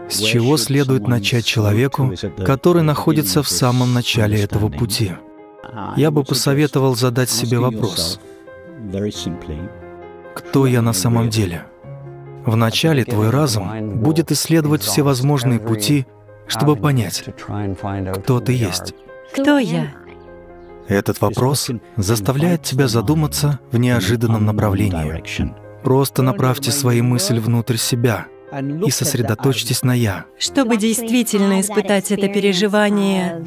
С чего следует начать человеку, который находится в самом начале этого пути? Я бы посоветовал задать себе вопрос: кто я на самом деле? Вначале твой разум будет исследовать всевозможные пути, чтобы понять, кто ты есть. Кто я? Этот вопрос заставляет тебя задуматься в неожиданном направлении. Просто направьте свои мысли внутрь себя и сосредоточьтесь на «я». Чтобы действительно испытать это переживание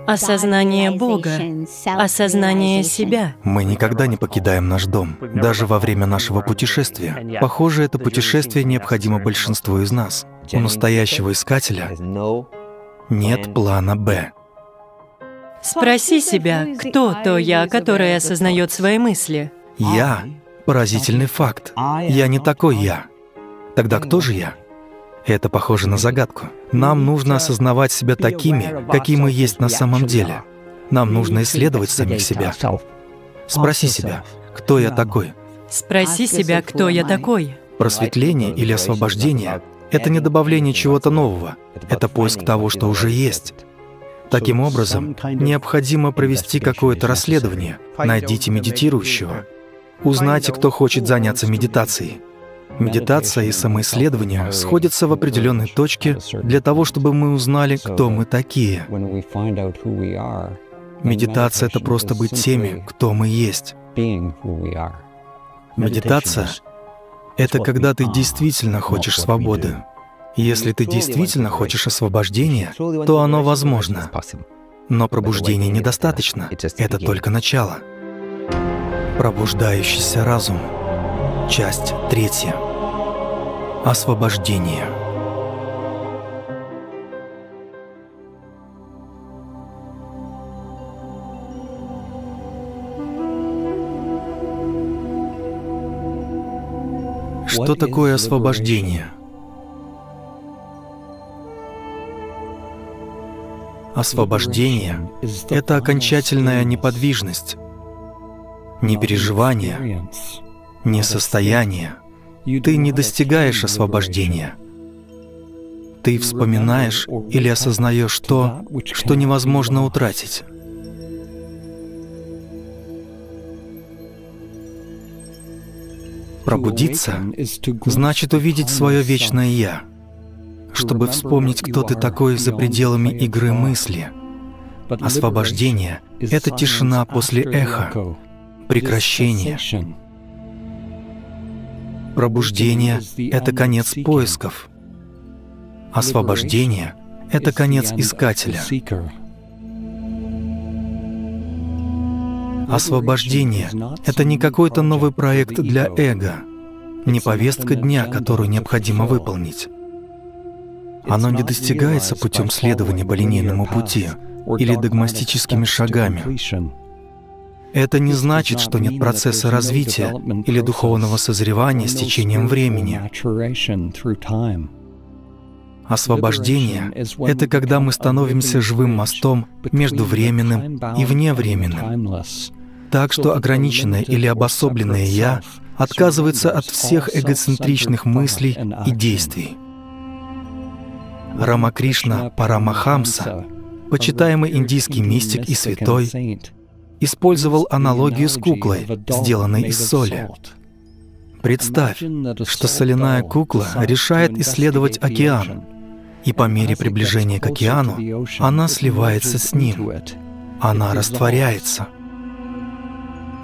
осознания Бога, осознания себя. Мы никогда не покидаем наш дом, даже во время нашего путешествия. Похоже, это путешествие необходимо большинству из нас. У настоящего искателя нет плана «Б». Спроси себя, кто то «я», которое осознает свои мысли. «Я» — поразительный факт. Я не такой «я». Тогда кто же я? Это похоже на загадку. Нам нужно осознавать себя такими, какие мы есть на самом деле. Нам нужно исследовать самих себя. Спроси себя, кто я такой? Спроси себя, кто я такой. Просветление или освобождение — это не добавление чего-то нового. Это поиск того, что уже есть. Таким образом, необходимо провести какое-то расследование. Найдите медитирующего. Узнайте, кто хочет заняться медитацией. Медитация и самоисследование сходятся в определенной точке для того, чтобы мы узнали, кто мы такие. Медитация — это просто быть теми, кто мы есть. Медитация — это когда ты действительно хочешь свободы. Если ты действительно хочешь освобождения, то оно возможно. Но пробуждения недостаточно. Это только начало. Пробуждающийся разум. Часть 3. Освобождение. Что такое освобождение? Освобождение — это окончательная неподвижность, не переживание, не состояние. Ты не достигаешь освобождения. Ты вспоминаешь или осознаешь то, что невозможно утратить. Пробудиться значит увидеть свое вечное «Я», чтобы вспомнить, кто ты такой за пределами игры мысли. Освобождение — это тишина после эха, прекращение. Пробуждение — это конец поисков. Освобождение — это конец искателя. Освобождение — это не какой-то новый проект для эго, не повестка дня, которую необходимо выполнить. Оно не достигается путем следования по линейному пути или догматическими шагами. Это не значит, что нет процесса развития или духовного созревания с течением времени. Освобождение — это когда мы становимся живым мостом между временным и вневременным, так что ограниченное или обособленное «я» отказывается от всех эгоцентричных мыслей и действий. Рамакришна Парамахамса, почитаемый индийский мистик и святой, использовал аналогию с куклой, сделанной из соли. Представь, что соляная кукла решает исследовать океан, и по мере приближения к океану она сливается с ним, она растворяется.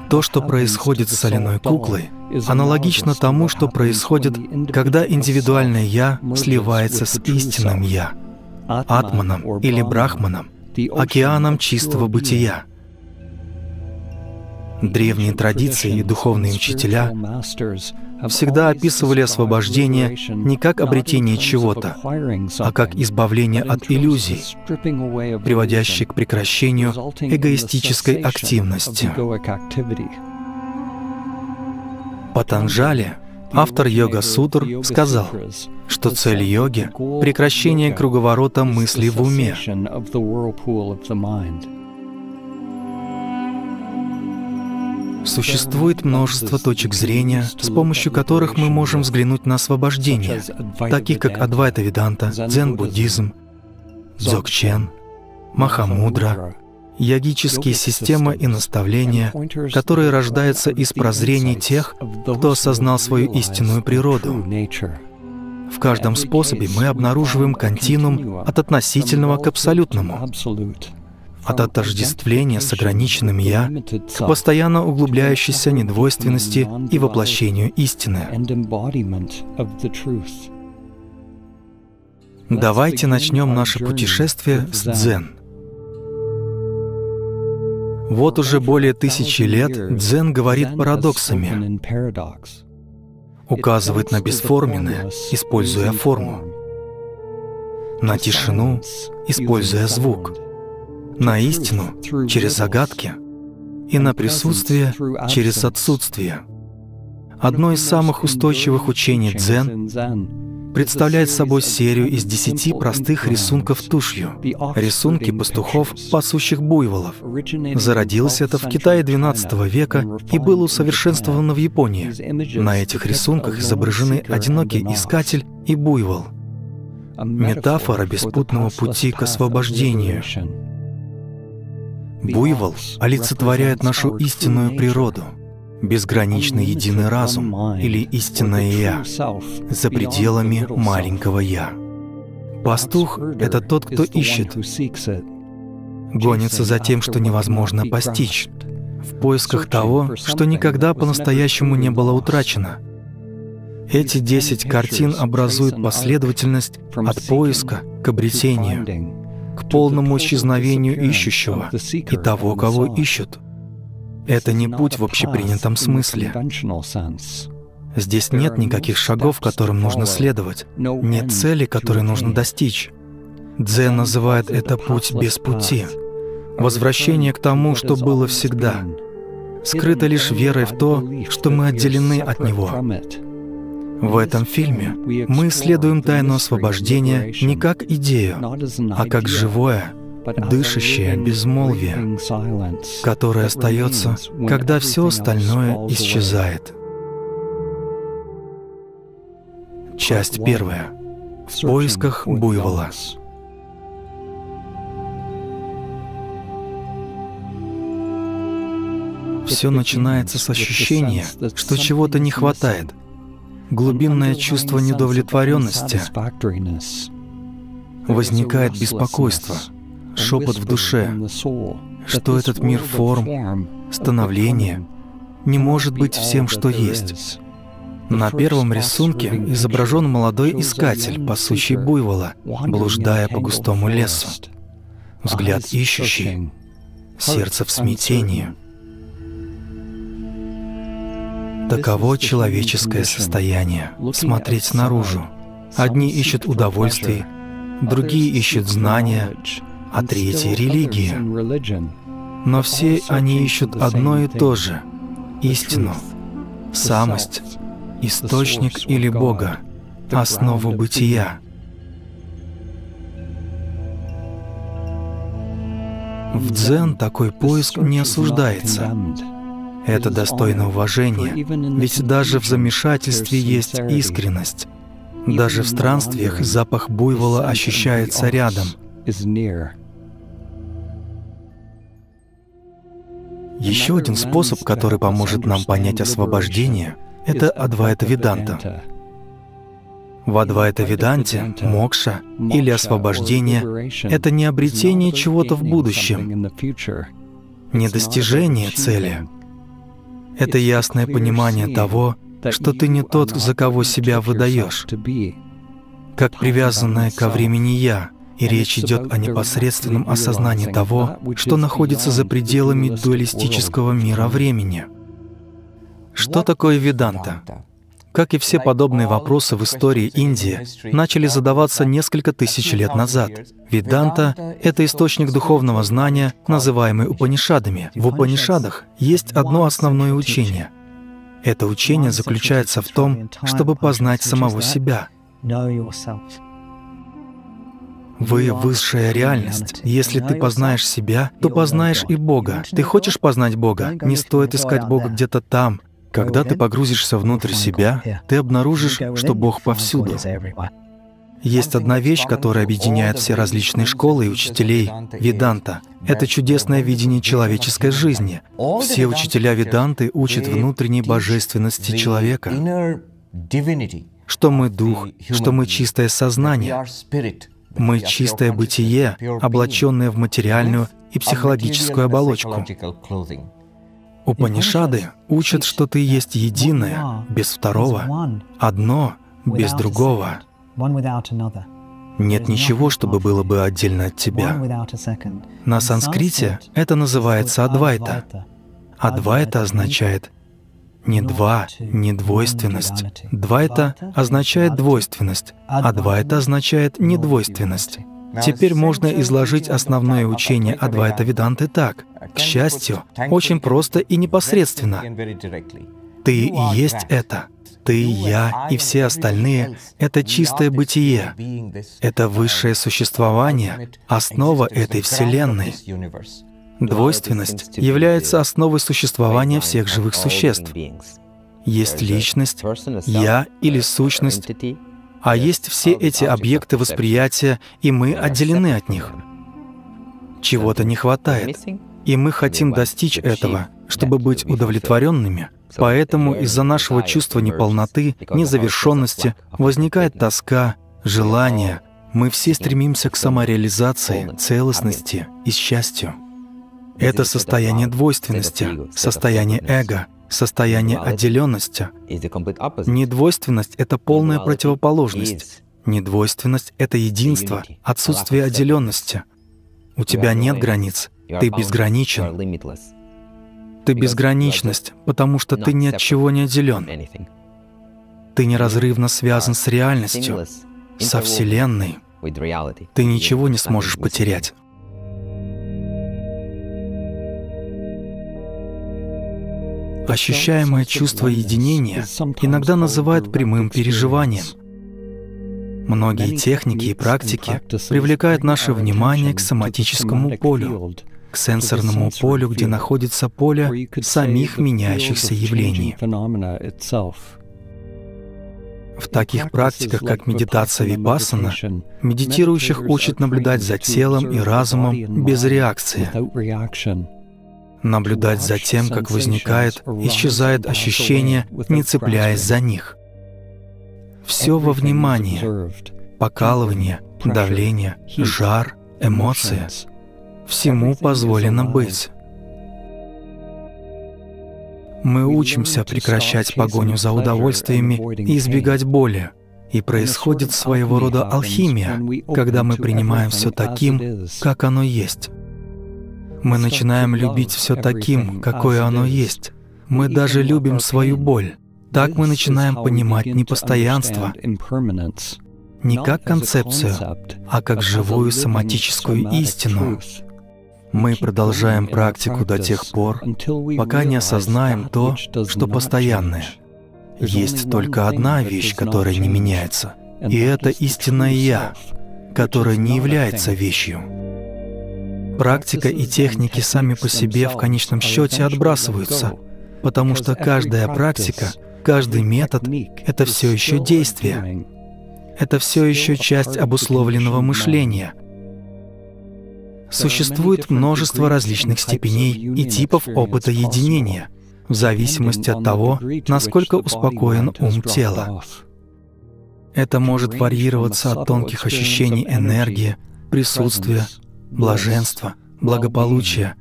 То, что происходит с соляной куклой, аналогично тому, что происходит, когда индивидуальное «я» сливается с истинным «я», атманом или брахманом, океаном чистого бытия. Древние традиции и духовные учителя всегда описывали освобождение не как обретение чего-то, а как избавление от иллюзий, приводящей к прекращению эгоистической активности. Патанджали, автор йога-сутр, сказал, что цель йоги — прекращение круговорота мыслей в уме. Существует множество точек зрения, с помощью которых мы можем взглянуть на освобождение, таких как Адвайта-веданта, дзен-буддизм, дзогчен, махамудра, йогические системы и наставления, которые рождаются из прозрений тех, кто осознал свою истинную природу. В каждом способе мы обнаруживаем континуум от относительного к абсолютному, от отождествления с ограниченным «я» к постоянно углубляющейся недвойственности и воплощению истины. Давайте начнем наше путешествие с дзен. Вот уже более 1000 лет дзен говорит парадоксами, указывает на бесформенное, используя форму, на тишину, используя звук, на истину через загадки и на присутствие через отсутствие. Одно из самых устойчивых учений дзен представляет собой серию из 10 простых рисунков тушью, рисунки пастухов, пасущих буйволов. Зародилось это в Китае XII века и было усовершенствовано в Японии. На этих рисунках изображены одинокий искатель и буйвол. Метафора беспутного пути к освобождению. Буйвол олицетворяет нашу истинную природу, безграничный единый разум или истинное «я» за пределами маленького «я». Пастух — это тот, кто ищет, гонится за тем, что невозможно постичь, в поисках того, что никогда по-настоящему не было утрачено. Эти 10 картин образуют последовательность от поиска к обретению, к полному исчезновению ищущего и того, кого ищут. Это не путь в общепринятом смысле. Здесь нет никаких шагов, которым нужно следовать, нет цели, которой нужно достичь. Дзен называет это путь без пути, возвращение к тому, что было всегда, скрыто лишь верой в то, что мы отделены от него. В этом фильме мы исследуем тайну освобождения не как идею, а как живое, дышащее безмолвие, которое остается, когда все остальное исчезает. Часть 1. В поисках буйвола. Все начинается с ощущения, что чего-то не хватает. Глубинное чувство недовлетворенности. Возникает беспокойство, шепот в душе, что этот мир форм, становления не может быть всем, что есть. На первом рисунке изображен молодой искатель, пасущий буйвола, блуждая по густому лесу. Взгляд ищущий, сердце в смятении. Таково человеческое состояние — смотреть наружу. Одни ищут удовольствий, другие ищут знания, а третьи — религии. Но все они ищут одно и то же — истину, самость, источник или Бога, основу бытия. В дзен такой поиск не осуждается. Это достойно уважения, ведь даже в замешательстве есть искренность. Даже в странствиях запах буйвола ощущается рядом. Еще один способ, который поможет нам понять освобождение, это Адвайта-веданта. В Адвайта-веданте мокша или освобождение — это не обретение чего-то в будущем, не достижение цели. Это ясное понимание того, что ты не тот, за кого себя выдаешь, как привязанное ко времени «я», и речь идет о непосредственном осознании того, что находится за пределами дуалистического мира времени. Что такое веданта? Как и все подобные вопросы в истории Индии, начали задаваться несколько тысяч лет назад. Веданта — это источник духовного знания, называемый Упанишадами. В Упанишадах есть одно основное учение. Это учение заключается в том, чтобы познать самого себя. Вы — высшая реальность. Если ты познаешь себя, то познаешь и Бога. Ты хочешь познать Бога? Не стоит искать Бога где-то там. Когда ты погрузишься внутрь себя, ты обнаружишь, что Бог повсюду. Есть одна вещь, которая объединяет все различные школы и учителей Веданта. Это чудесное видение человеческой жизни. Все учителя Веданты учат внутренней божественности человека, что мы дух, что мы чистое сознание. Мы чистое бытие, облаченное в материальную и психологическую оболочку. Упанишады учат, что ты есть единое, без второго, одно, без другого. Нет ничего, чтобы было бы отдельно от тебя. На санскрите это называется адвайта. Адвайта означает не два, не двойственность. Двайта означает двойственность, а двайта означает недвойственность. Теперь можно изложить основное учение Адвайта Веданты так. К счастью, очень просто и непосредственно. Ты и есть это. Ты, я и все остальные — это чистое бытие. Это высшее существование, основа этой Вселенной. Двойственность является основой существования всех живых существ. Есть личность, я или сущность, а есть все эти объекты восприятия, и мы отделены от них. Чего-то не хватает, и мы хотим достичь этого, чтобы быть удовлетворенными. Поэтому из-за нашего чувства неполноты, незавершенности возникает тоска, желание. Мы все стремимся к самореализации, целостности и счастью. Это состояние двойственности, состояние эго, состояние отделенности. Недвойственность — это полная противоположность. Недвойственность — это единство, отсутствие отделенности. У тебя нет границ, ты безграничен. Ты безграничность, потому что ты ни от чего не отделен. Ты неразрывно связан с реальностью, со Вселенной. Ты ничего не сможешь потерять. Ощущаемое чувство единения иногда называют прямым переживанием. Многие техники и практики привлекают наше внимание к соматическому полю, к сенсорному полю, где находится поле самих меняющихся явлений. В таких практиках, как медитация випассана, медитирующих учат наблюдать за телом и разумом без реакции. Наблюдать за тем, как возникает, исчезает ощущение, не цепляясь за них. Все во внимании. Покалывание, давление, жар, эмоции. Всему позволено быть. Мы учимся прекращать погоню за удовольствиями и избегать боли. И происходит своего рода алхимия, когда мы принимаем все таким, как оно есть. Мы начинаем любить все таким, какое оно есть. Мы даже любим свою боль. Так мы начинаем понимать непостоянство не как концепцию, а как живую соматическую истину. Мы продолжаем практику до тех пор, пока не осознаем то, что постоянное. Есть только одна вещь, которая не меняется, и это истинное «Я», которое не является вещью. Практика и техники сами по себе в конечном счете отбрасываются, потому что каждая практика, каждый метод — это все еще действие. Это все еще часть обусловленного мышления. Существует множество различных степеней и типов опыта единения, в зависимости от того, насколько успокоен ум тела. Это может варьироваться от тонких ощущений энергии, присутствия, блаженства, благополучия,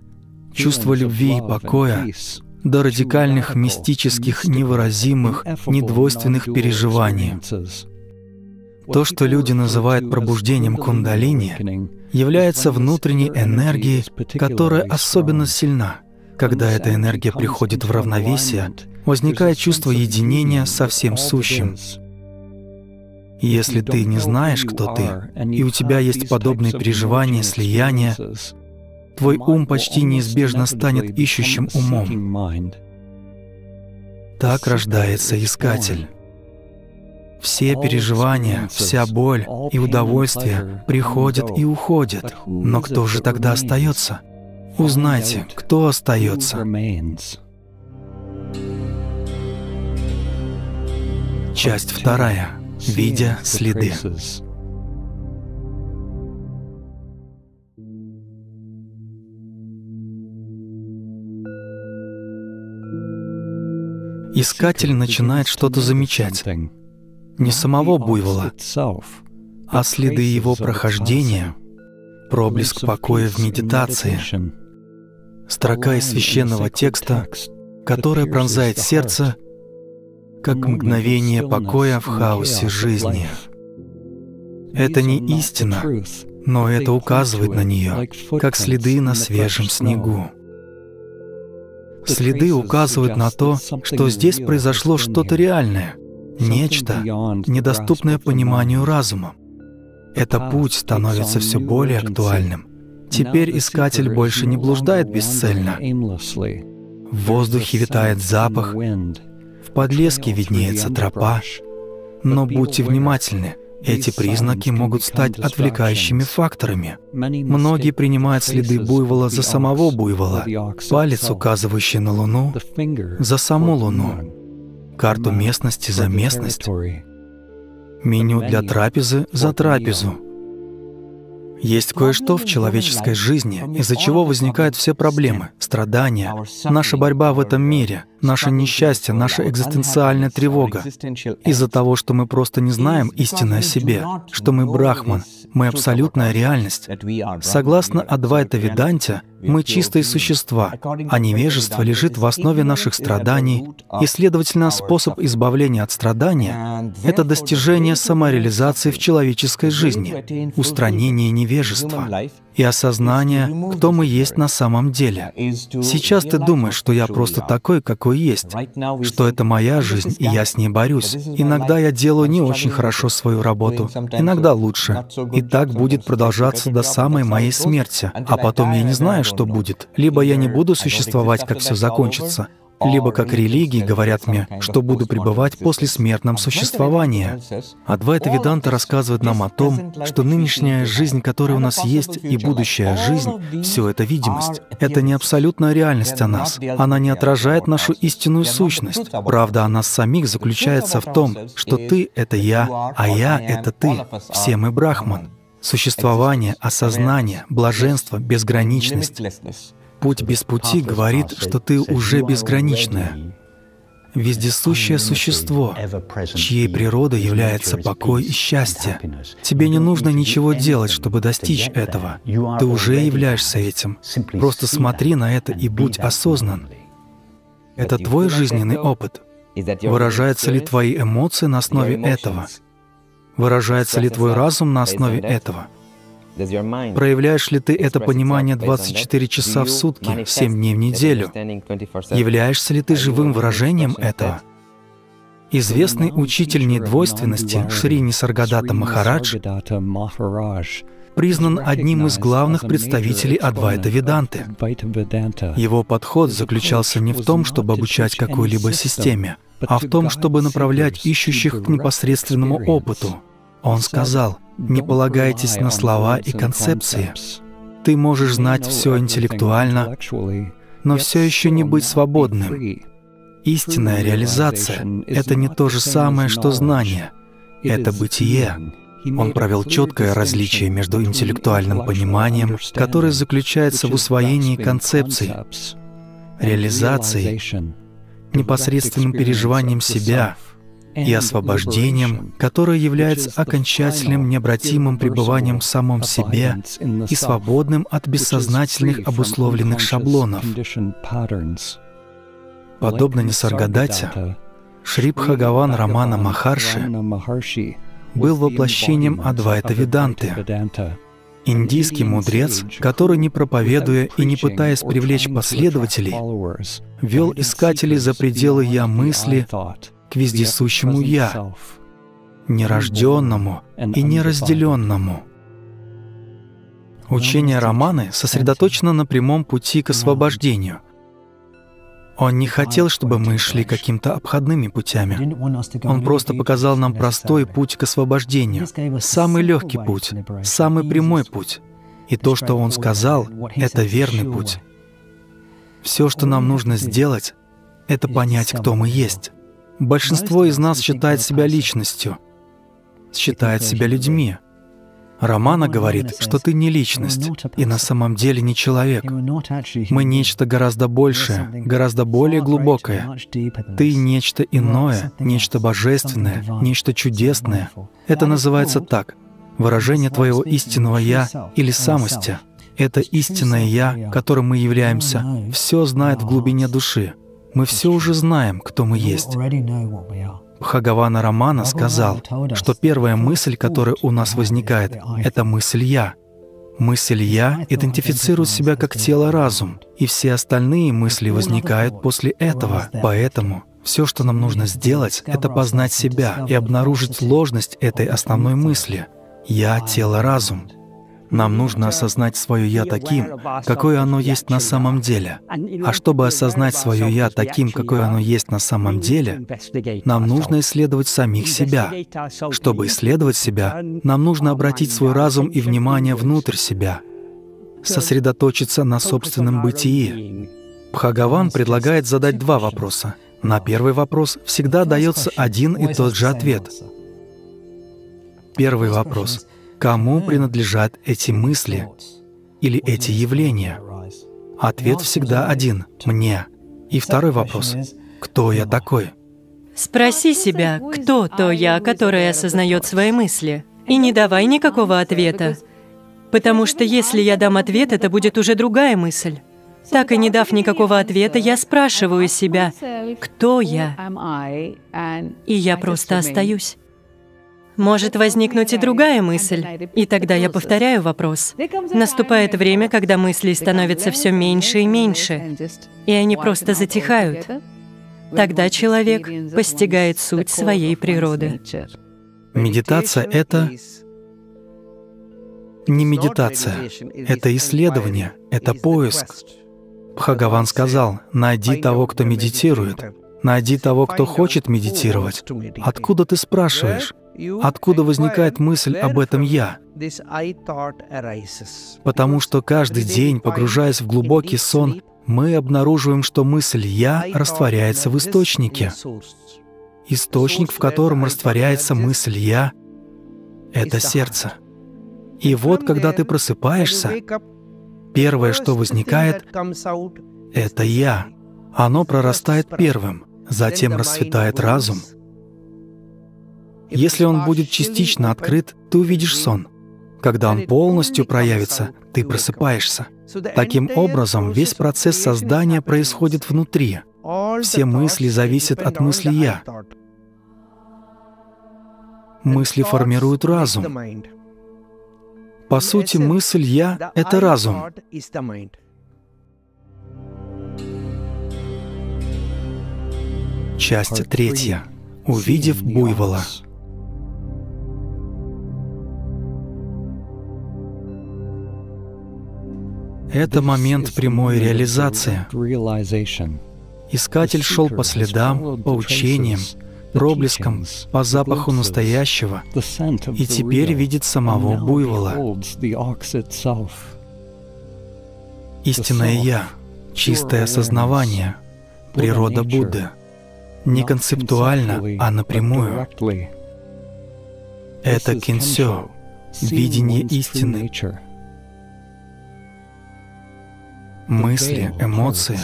чувства любви и покоя, до радикальных мистических, невыразимых, недвойственных переживаний. То, что люди называют пробуждением кундалини, является внутренней энергией, которая особенно сильна. Когда эта энергия приходит в равновесие, возникает чувство единения со всем сущим. Если ты не знаешь, кто ты, и у тебя есть подобные переживания слияния, твой ум почти неизбежно станет ищущим умом. Так рождается искатель. Все переживания, вся боль и удовольствие приходят и уходят. Но кто же тогда остается? Узнайте, кто остается. Часть 2. Видя следы. Искатель начинает что-то замечать. Не самого буйвола, а следы его прохождения, проблеск покоя в медитации, строка из священного текста, которая пронзает сердце, как мгновение покоя в хаосе жизни. Это не истина, но это указывает на нее, как следы на свежем снегу. Следы указывают на то, что здесь произошло что-то реальное, нечто, недоступное пониманию разума. Этот путь становится все более актуальным. Теперь искатель больше не блуждает бесцельно. В воздухе витает запах, в подлеске виднеется тропа. Но будьте внимательны, эти признаки могут стать отвлекающими факторами. Многие принимают следы буйвола за самого буйвола, палец, указывающий на Луну, за саму Луну, карту местности за местность, меню для трапезы за трапезу. Есть кое-что в человеческой жизни, из-за чего возникают все проблемы, страдания, наша борьба в этом мире, наше несчастье, наша экзистенциальная тревога. Из-за того, что мы просто не знаем истины о себе, что мы брахман, мы абсолютная реальность. Согласно Адвайта Веданте, мы чистые существа, а невежество лежит в основе наших страданий, и, следовательно, способ избавления от страдания — это достижение самореализации в человеческой жизни, устранение невежества и осознание, кто мы есть на самом деле. Сейчас ты думаешь, что я просто такой, какой есть, что это моя жизнь, и я с ней борюсь. Иногда я делаю не очень хорошо свою работу, иногда лучше. И так будет продолжаться до самой моей смерти. А потом я не знаю, что будет. Либо я не буду существовать, как все закончится, либо, как религии, говорят мне, что буду пребывать после смертном существовании. Адвайта Веданта рассказывает нам о том, что нынешняя жизнь, которая у нас есть, и будущая жизнь — все это видимость. Это не абсолютная реальность о нас. Она не отражает нашу истинную сущность. Правда о нас самих заключается в том, что ты — это я, а я — это ты. Все мы брахман. Существование, осознание, блаженство, безграничность. Путь без пути говорит, что ты уже безграничное, вездесущее существо, чьей природой является покой и счастье. Тебе не нужно ничего делать, чтобы достичь этого. Ты уже являешься этим. Просто смотри на это и будь осознан. Это твой жизненный опыт. Выражаются ли твои эмоции на основе этого? Выражается ли твой разум на основе этого? Проявляешь ли ты это понимание 24 часа в сутки, 7 дней в неделю? Являешься ли ты живым выражением этого? Известный учитель недвойственности Шри Нисаргадата Махарадж признан одним из главных представителей Адвайта Веданты. Его подход заключался не в том, чтобы обучать какой-либо системе, а в том, чтобы направлять ищущих к непосредственному опыту. Он сказал: «Не полагайтесь на слова и концепции. Ты можешь знать все интеллектуально, но все еще не быть свободным. Истинная реализация — это не то же самое, что знание. Это бытие». Он провел четкое различие между интеллектуальным пониманием, которое заключается в усвоении концепций, реализацией, непосредственным переживанием себя, и освобождением, которое является окончательным необратимым пребыванием в самом себе и свободным от бессознательных обусловленных шаблонов. Подобно Нисаргадате, Шри Бхагаван Рамана Махарши был воплощением Адвайта Веданты. Индийский мудрец, который, не проповедуя и не пытаясь привлечь последователей, вел искателей за пределы «я-мысли» к вездесущему «я», нерожденному и неразделенному. Учение Раманы сосредоточено на прямом пути к освобождению. Он не хотел, чтобы мы шли какими-то обходными путями. Он просто показал нам простой путь к освобождению, самый легкий путь, самый прямой путь. И то, что Он сказал, это верный путь. Все, что нам нужно сделать, это понять, кто мы есть. Большинство из нас считает себя личностью, считает себя людьми. Романа говорит, что ты не личность, и на самом деле не человек. Мы нечто гораздо большее, гораздо более глубокое. Ты нечто иное, нечто божественное, нечто чудесное. Это называется так: выражение твоего истинного «я» или самости. Это истинное «я», которым мы являемся, все знает в глубине души. Мы все уже знаем, кто мы есть. Бхагавана Рамана сказал, что первая мысль, которая у нас возникает, это мысль «я». Мысль «я» идентифицирует себя как тело-разум, и все остальные мысли возникают после этого. Поэтому все, что нам нужно сделать, это познать себя и обнаружить ложность этой основной мысли «я, тело, разум». Нам нужно осознать свое «я» таким, какое оно есть на самом деле. А чтобы осознать свое «я» таким, какое оно есть на самом деле, нам нужно исследовать самих себя. Чтобы исследовать себя, нам нужно обратить свой разум и внимание внутрь себя, сосредоточиться на собственном бытии. Бхагаван предлагает задать два вопроса. На первый вопрос всегда дается один и тот же ответ. Первый вопрос: кому принадлежат эти мысли или эти явления? Ответ всегда один — мне. И второй вопрос: кто я такой? Спроси себя, кто то «я», которое осознает свои мысли, и не давай никакого ответа. Потому что если я дам ответ, это будет уже другая мысль. Так и не дав никакого ответа, я спрашиваю себя, кто я? И я просто остаюсь. Может возникнуть и другая мысль, и тогда я повторяю вопрос. Наступает время, когда мыслей становится все меньше и меньше, и они просто затихают. Тогда человек постигает суть своей природы. Медитация — это не медитация, это исследование, это поиск. Бхагаван сказал: «Найди того, кто медитирует, найди того, кто хочет медитировать». Откуда ты спрашиваешь? Откуда возникает мысль об этом «я»? Потому что каждый день, погружаясь в глубокий сон, мы обнаруживаем, что мысль «я» растворяется в источнике. Источник, в котором растворяется мысль «я», — это сердце. И вот, когда ты просыпаешься, первое, что возникает, — это «я». Оно прорастает первым, затем расцветает разум. Если он будет частично открыт, ты увидишь сон. Когда он полностью проявится, ты просыпаешься. Таким образом, весь процесс создания происходит внутри. Все мысли зависят от мысли «я». Мысли формируют разум. По сути, мысль «я» — это разум. Часть 3. Увидев буйвола. Это момент прямой реализации. Искатель шел по следам, по учениям, проблескам, по запаху настоящего, и теперь видит самого буйвола. Истинное «я», чистое осознавание, природа Будды. Не концептуально, а напрямую. Это кинсё, видение истины. Мысли, эмоции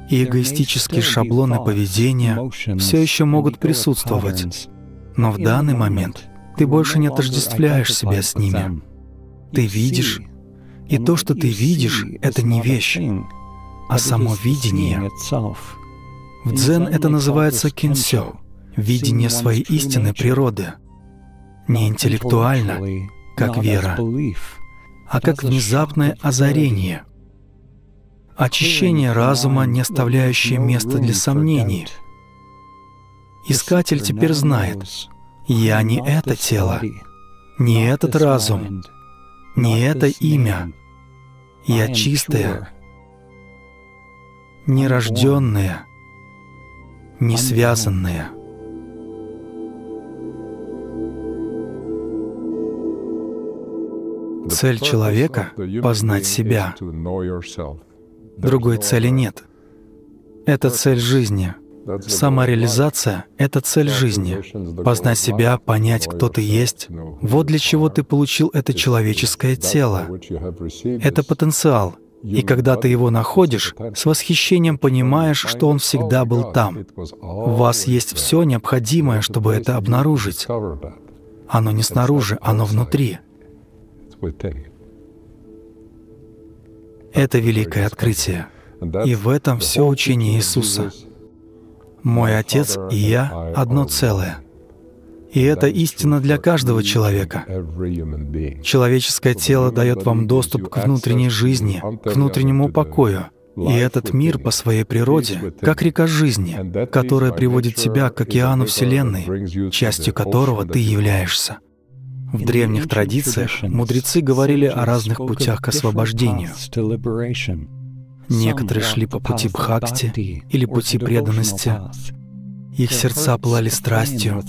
и эгоистические шаблоны поведения все еще могут присутствовать, но в данный момент ты больше не отождествляешь себя с ними. Ты видишь, и то, что ты видишь, это не вещь, а само видение. В дзен это называется кинсё, видение своей истинной природы. Не интеллектуально, как вера, а как внезапное озарение. Очищение разума, не оставляющее места для сомнений. Искатель теперь знает: я не это тело, не этот разум, не это имя. Я чистое, нерожденное, не связанные. Цель человека — познать себя. Другой цели нет. Это цель жизни. Самореализация — это цель жизни. Познать себя, понять, кто ты есть — вот для чего ты получил это человеческое тело. Это потенциал. И когда ты его находишь, с восхищением понимаешь, что он всегда был там. У вас есть все необходимое, чтобы это обнаружить. Оно не снаружи, оно внутри. Это великое открытие. И в этом все учение Иисуса. «Мой Отец и я — одно целое». И это истина для каждого человека. Человеческое тело дает вам доступ к внутренней жизни, к внутреннему покою. И этот мир по своей природе, как река жизни, которая приводит тебя к океану Вселенной, частью которого ты являешься. В древних традициях мудрецы говорили о разных путях к освобождению. Некоторые шли по пути бхакти или пути преданности. Их сердца пылали страстью.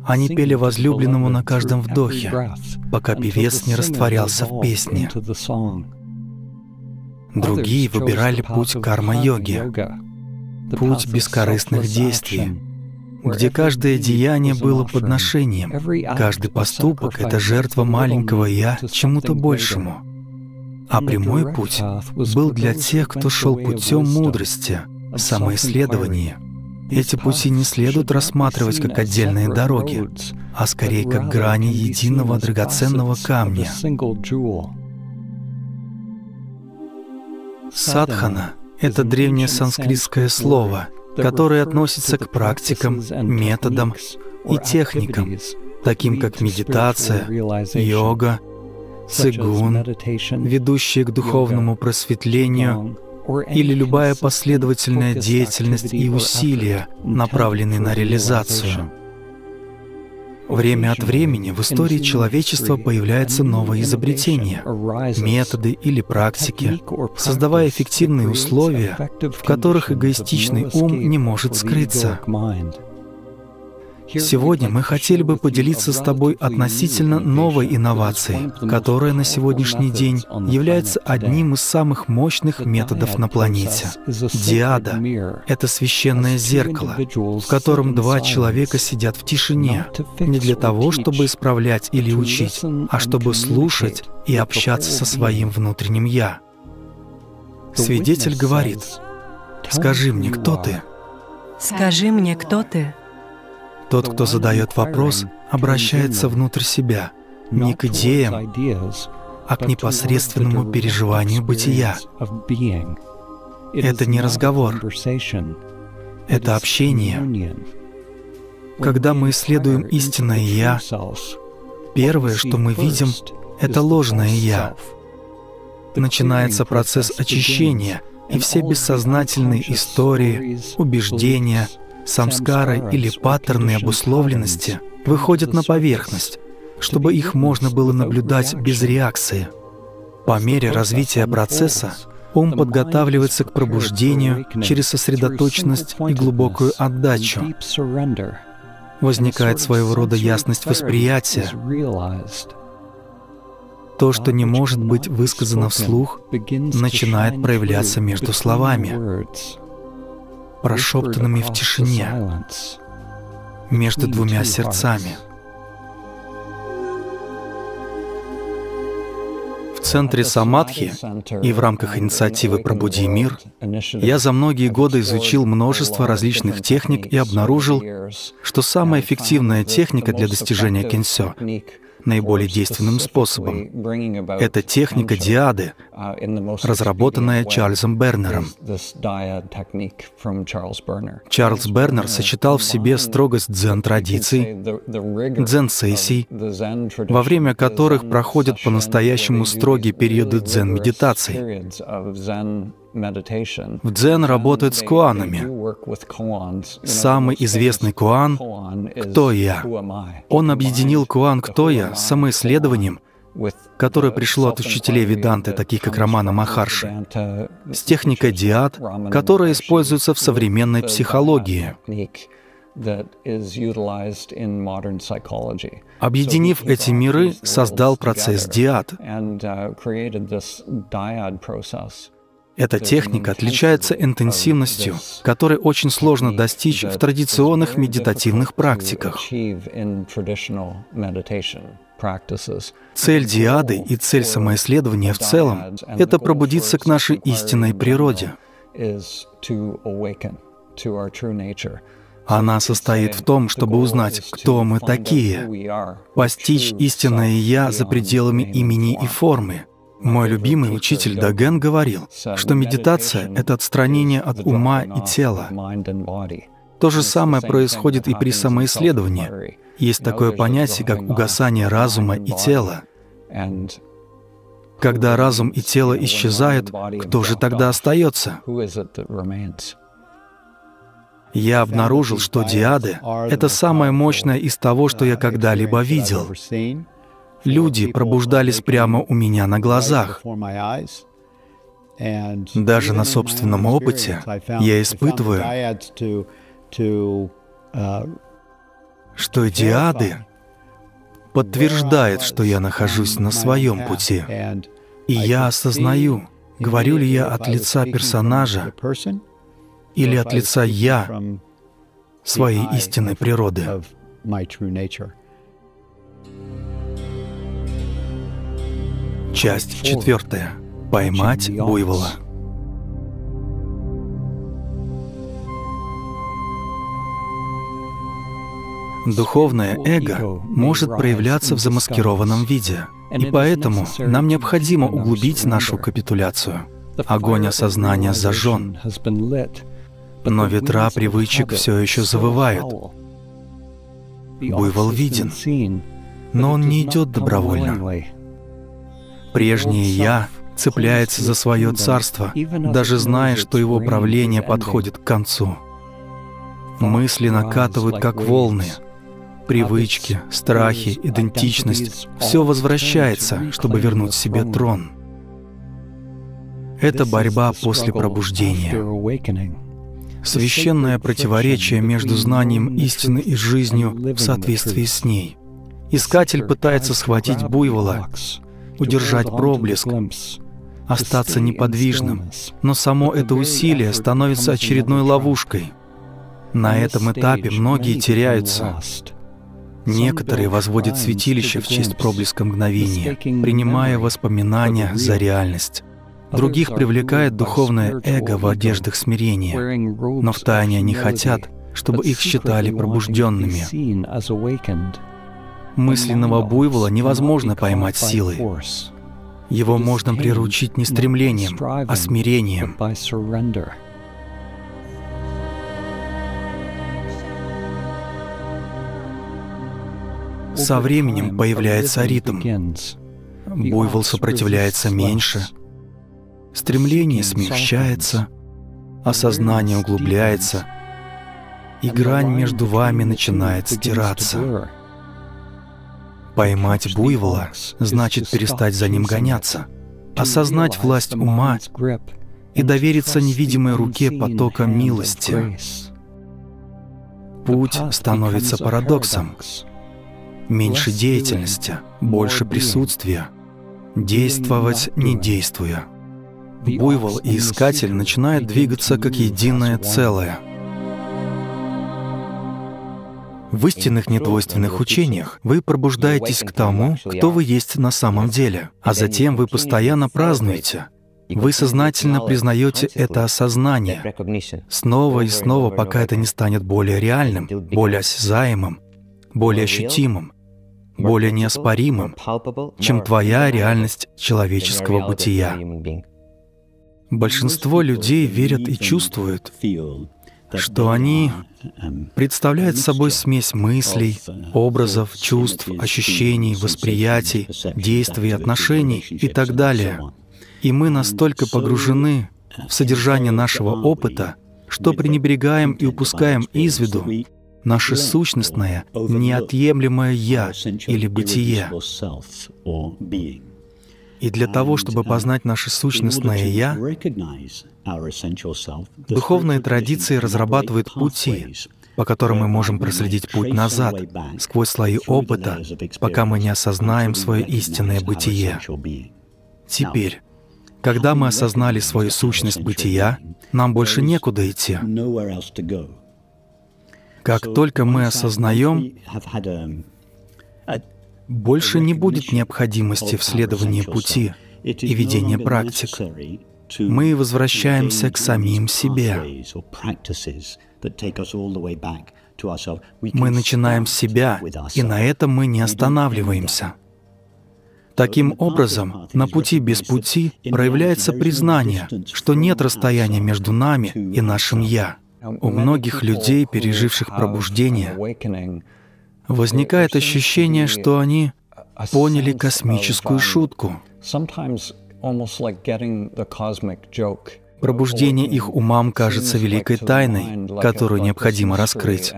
Они пели возлюбленному на каждом вдохе, пока певец не растворялся в песне. Другие выбирали путь карма-йоги, путь бескорыстных действий, где каждое деяние было подношением, каждый поступок — это жертва маленького «я» чему-то большему. А прямой путь был для тех, кто шел путем мудрости, самоисследования. Эти пути не следует рассматривать как отдельные дороги, а скорее как грани единого драгоценного камня. Садхана — это древнее санскритское слово, которое относится к практикам, методам и техникам, таким как медитация, йога, цигун, ведущие к духовному просветлению, или любая последовательная деятельность и усилия, направленные на реализацию. Время от времени в истории человечества появляются новые изобретения, методы или практики, создавая эффективные условия, в которых эгоистичный ум не может скрыться. Сегодня мы хотели бы поделиться с тобой относительно новой инновацией, которая на сегодняшний день является одним из самых мощных методов на планете. Диада — это священное зеркало, в котором два человека сидят в тишине, не для того, чтобы исправлять или учить, а чтобы слушать и общаться со своим внутренним «я». Свидетель говорит: «Скажи мне, кто ты?» Скажи мне, кто ты? Тот, кто задает вопрос, обращается внутрь себя, не к идеям, а к непосредственному переживанию бытия. Это не разговор, это общение. Когда мы исследуем истинное «я», первое, что мы видим, — это ложное «я». Начинается процесс очищения, и все бессознательные истории, убеждения, самскары или паттерны обусловленности выходят на поверхность, чтобы их можно было наблюдать без реакции. По мере развития процесса ум подготавливается к пробуждению через сосредоточенность и глубокую отдачу. Возникает своего рода ясность восприятия. То, что не может быть высказано вслух, начинает проявляться между словами, прошептанными в тишине, между двумя сердцами. В центре самадхи и в рамках инициативы «Пробуди мир» я за многие годы изучил множество различных техник и обнаружил, что самая эффективная техника для достижения кенсё наиболее действенным способом — это техника диады, разработанная Чарльзом Бернером. Чарльз Бернер сочетал в себе строгость дзен-традиций, дзен-сессий, во время которых проходят по-настоящему строгие периоды дзен-медитаций. В дзен работают с куанами. Самый известный куан — «Кто я?». Он объединил куан «Кто я?» с самоисследованием которое пришло от учителей Веданты, таких как Рамана Махарши, с техникой диад, которая используется в современной психологии. Объединив эти миры, создал процесс диад. Эта техника отличается интенсивностью, которой очень сложно достичь в традиционных медитативных практиках. Цель диады и цель самоисследования в целом — это пробудиться к нашей истинной природе. Она состоит в том, чтобы узнать, кто мы такие, постичь истинное «Я» за пределами имени и формы. Мой любимый учитель Доген говорил, что медитация — это отстранение от ума и тела. То же самое происходит и при самоисследовании. Есть такое понятие, как угасание разума и тела. Когда разум и тело исчезают, кто же тогда остается? Я обнаружил, что диады — это самое мощное из того, что я когда-либо видел. Люди пробуждались прямо у меня на глазах. Даже на собственном опыте я испытываю, что диады подтверждают, что я нахожусь на своем пути. И я осознаю, говорю ли я от лица персонажа или от лица «я» своей истинной природы. Часть 4. Поймать буйвола. Духовное эго может проявляться в замаскированном виде, и поэтому нам необходимо углубить нашу капитуляцию. Огонь осознания зажжен, но ветра привычек все еще завывают. Буйвол виден, но он не идет добровольно. Прежнее «я» цепляется за свое царство, даже зная, что его правление подходит к концу. Мысли накатывают, как волны. Привычки, страхи, идентичность — все возвращается, чтобы вернуть себе трон. Это борьба после пробуждения. Священное противоречие между знанием истины и жизнью в соответствии с ней. Искатель пытается схватить буйвола, удержать проблеск, остаться неподвижным, но само это усилие становится очередной ловушкой. На этом этапе многие теряются. Некоторые возводят святилище в честь проблеска мгновения, принимая воспоминания за реальность. Других привлекает духовное эго в одеждах смирения, но втайне они хотят, чтобы их считали пробужденными. Мысленного буйвола невозможно поймать силой. Его можно приручить не стремлением, а смирением. Со временем появляется ритм. Буйвол сопротивляется меньше, стремление смягчается, осознание углубляется, и грань между вами начинает стираться. Поймать буйвола значит перестать за ним гоняться, осознать власть ума и довериться невидимой руке потока милости. Путь становится парадоксом. Меньше деятельности, больше присутствия. Действовать, не действуя. Буйвол и искатель начинают двигаться как единое целое. В истинных недвойственных учениях вы пробуждаетесь к тому, кто вы есть на самом деле, а затем вы постоянно празднуете. Вы сознательно признаете это осознание снова и снова, пока это не станет более реальным, более осязаемым, более ощутимым, более неоспоримым, чем твоя реальность человеческого бытия. Большинство людей верят и чувствуют, что они представляют собой смесь мыслей, образов, чувств, ощущений, восприятий, действий, отношений и так далее. И мы настолько погружены в содержание нашего опыта, что пренебрегаем и упускаем из виду наше сущностное, неотъемлемое «я» или «бытие». И для того, чтобы познать наше сущностное «я», духовные традиции разрабатывают пути, по которым мы можем проследить путь назад, сквозь слои опыта, пока мы не осознаем свое истинное бытие. Теперь, когда мы осознали свою сущность бытия, нам больше некуда идти. Как только мы осознаем, больше не будет необходимости в следовании пути и ведении практик. Мы возвращаемся к самим себе. Мы начинаем с себя, и на этом мы не останавливаемся. Таким образом, на пути без пути проявляется признание, что нет расстояния между нами и нашим «я». У многих людей, переживших пробуждение, возникает ощущение, что они поняли космическую шутку. Пробуждение их умам кажется великой тайной, которую необходимо раскрыть.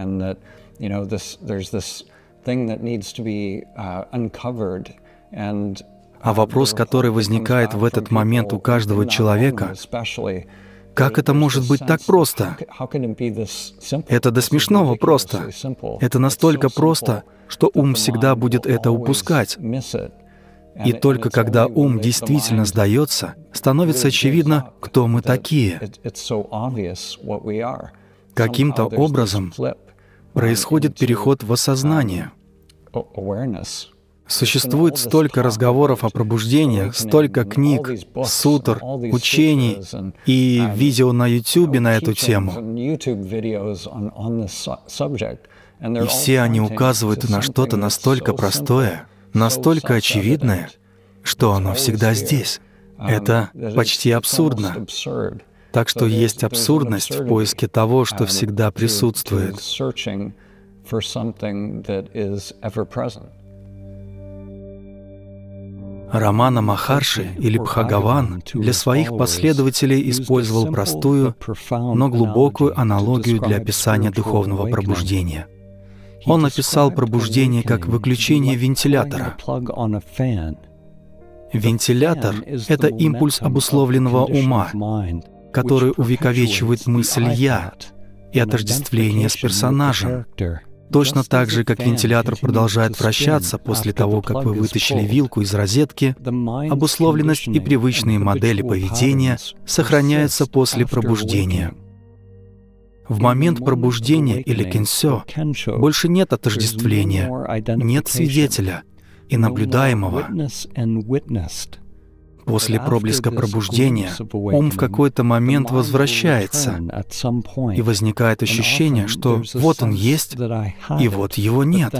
А вопрос, который возникает в этот момент у каждого человека, как это может быть так просто? Это до смешного просто. Это настолько просто, что ум всегда будет это упускать. И только когда ум действительно сдается, становится очевидно, кто мы такие. Каким-то образом происходит переход в осознание. Существует столько разговоров о пробуждениях, столько книг, сутр, учений и видео на YouTube на эту тему. И все они указывают на что-то настолько простое, настолько очевидное, что оно всегда здесь. Это почти абсурдно. Так что есть абсурдность в поиске того, что всегда присутствует. Рамана Махарши или Бхагаван для своих последователей использовал простую, но глубокую аналогию для описания духовного пробуждения. Он описал пробуждение как выключение вентилятора. Вентилятор — это импульс обусловленного ума, который увековечивает мысль «я» и отождествление с персонажем. Точно так же, как вентилятор продолжает вращаться после того, как вы вытащили вилку из розетки, обусловленность и привычные модели поведения сохраняются после пробуждения. В момент пробуждения или кенсё больше нет отождествления, нет свидетеля и наблюдаемого. После проблеска пробуждения ум в какой-то момент возвращается, и возникает ощущение, что вот он есть, и вот его нет.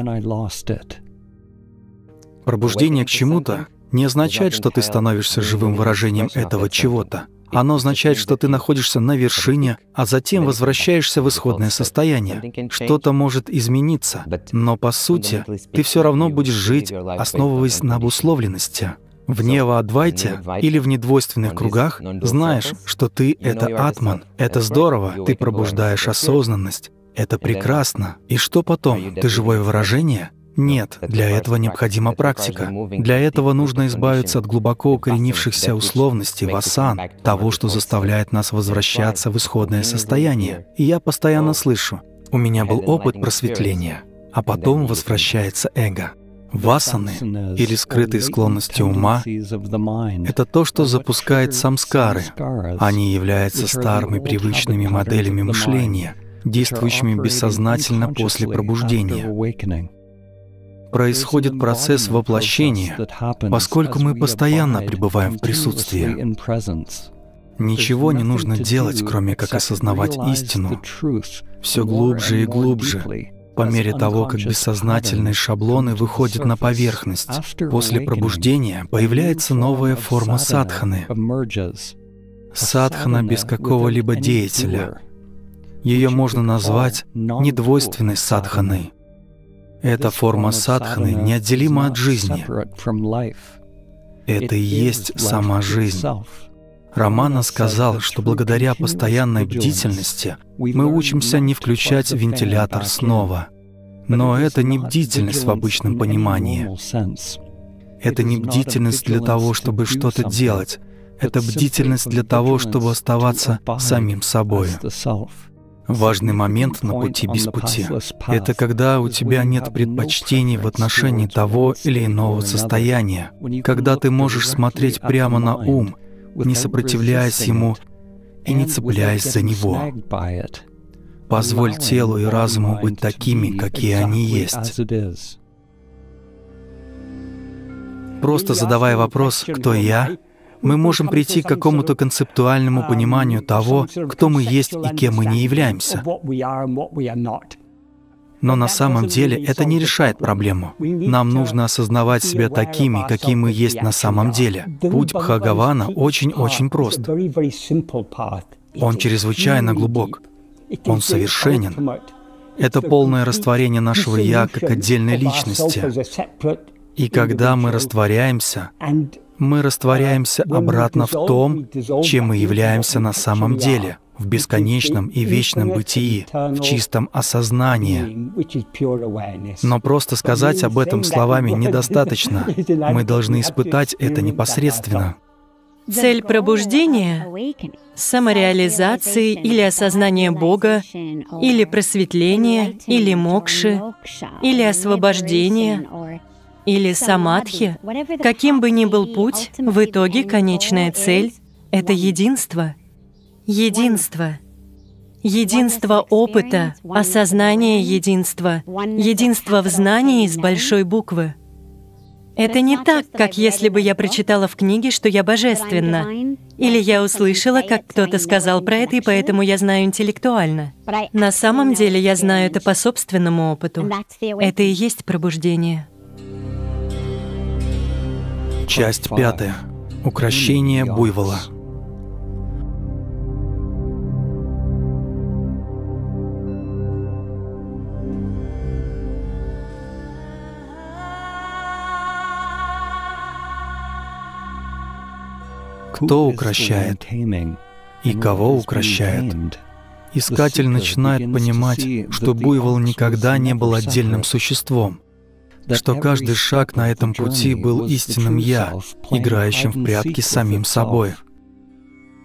Пробуждение к чему-то не означает, что ты становишься живым выражением этого чего-то. Оно означает, что ты находишься на вершине, а затем возвращаешься в исходное состояние. Что-то может измениться, но по сути ты все равно будешь жить, основываясь на обусловленности. В Нева-Адвайте или в недвойственных кругах знаешь, что ты — это Атман. Это здорово, ты пробуждаешь осознанность. Это прекрасно. И что потом? Ты живое выражение? Нет, для этого необходима практика. Для этого нужно избавиться от глубоко укоренившихся условностей, васан, того, что заставляет нас возвращаться в исходное состояние. И я постоянно слышу: у меня был опыт просветления, а потом возвращается эго. Васаны, или скрытые склонности ума, это то, что запускает самскары. Они являются старыми привычными моделями мышления, действующими бессознательно после пробуждения. Происходит процесс воплощения, поскольку мы постоянно пребываем в присутствии. Ничего не нужно делать, кроме как осознавать истину, все глубже и глубже, по мере того, как бессознательные шаблоны выходят на поверхность. После пробуждения появляется новая форма садханы. Садхана без какого-либо деятеля. Ее можно назвать недвойственной садханой. Эта форма садханы неотделима от жизни. Это и есть сама жизнь. Романа сказал, что благодаря постоянной бдительности мы учимся не включать вентилятор снова. Но это не бдительность в обычном понимании. Это не бдительность для того, чтобы что-то делать. Это бдительность для того, чтобы оставаться самим собой. Важный момент на пути без пути — это когда у тебя нет предпочтений в отношении того или иного состояния, когда ты можешь смотреть прямо на ум, не сопротивляясь ему и не цепляясь за него. Позволь телу и разуму быть такими, какие они есть. Просто задавая вопрос «Кто я?», мы можем прийти к какому-то концептуальному пониманию того, кто мы есть и кем мы не являемся. Но на самом деле это не решает проблему. Нам нужно осознавать себя такими, какие мы есть на самом деле. Путь Бхагавана очень-очень прост. Он чрезвычайно глубок. Он совершенен. Это полное растворение нашего «я» как отдельной личности. И когда мы растворяемся обратно в том, чем мы являемся на самом деле, в бесконечном и вечном бытии, в чистом осознании. Но просто сказать об этом словами недостаточно. Мы должны испытать это непосредственно. Цель пробуждения — самореализации или осознания Бога, или просветления, или мокши, или освобождения, или самадхи. Каким бы ни был путь, в итоге конечная цель — это единство. Единство. Единство опыта, осознание единства, единство в знании с большой буквы. Это не так, как если бы я прочитала в книге, что я божественна. Или я услышала, как кто-то сказал про это, и поэтому я знаю интеллектуально. На самом деле я знаю это по собственному опыту. Это и есть пробуждение. Часть 5. Укрощение буйвола. Кто укрощает и кого укрощает? Искатель начинает понимать, что буйвол никогда не был отдельным существом, что каждый шаг на этом пути был истинным «я», играющим в прятки с самим собой.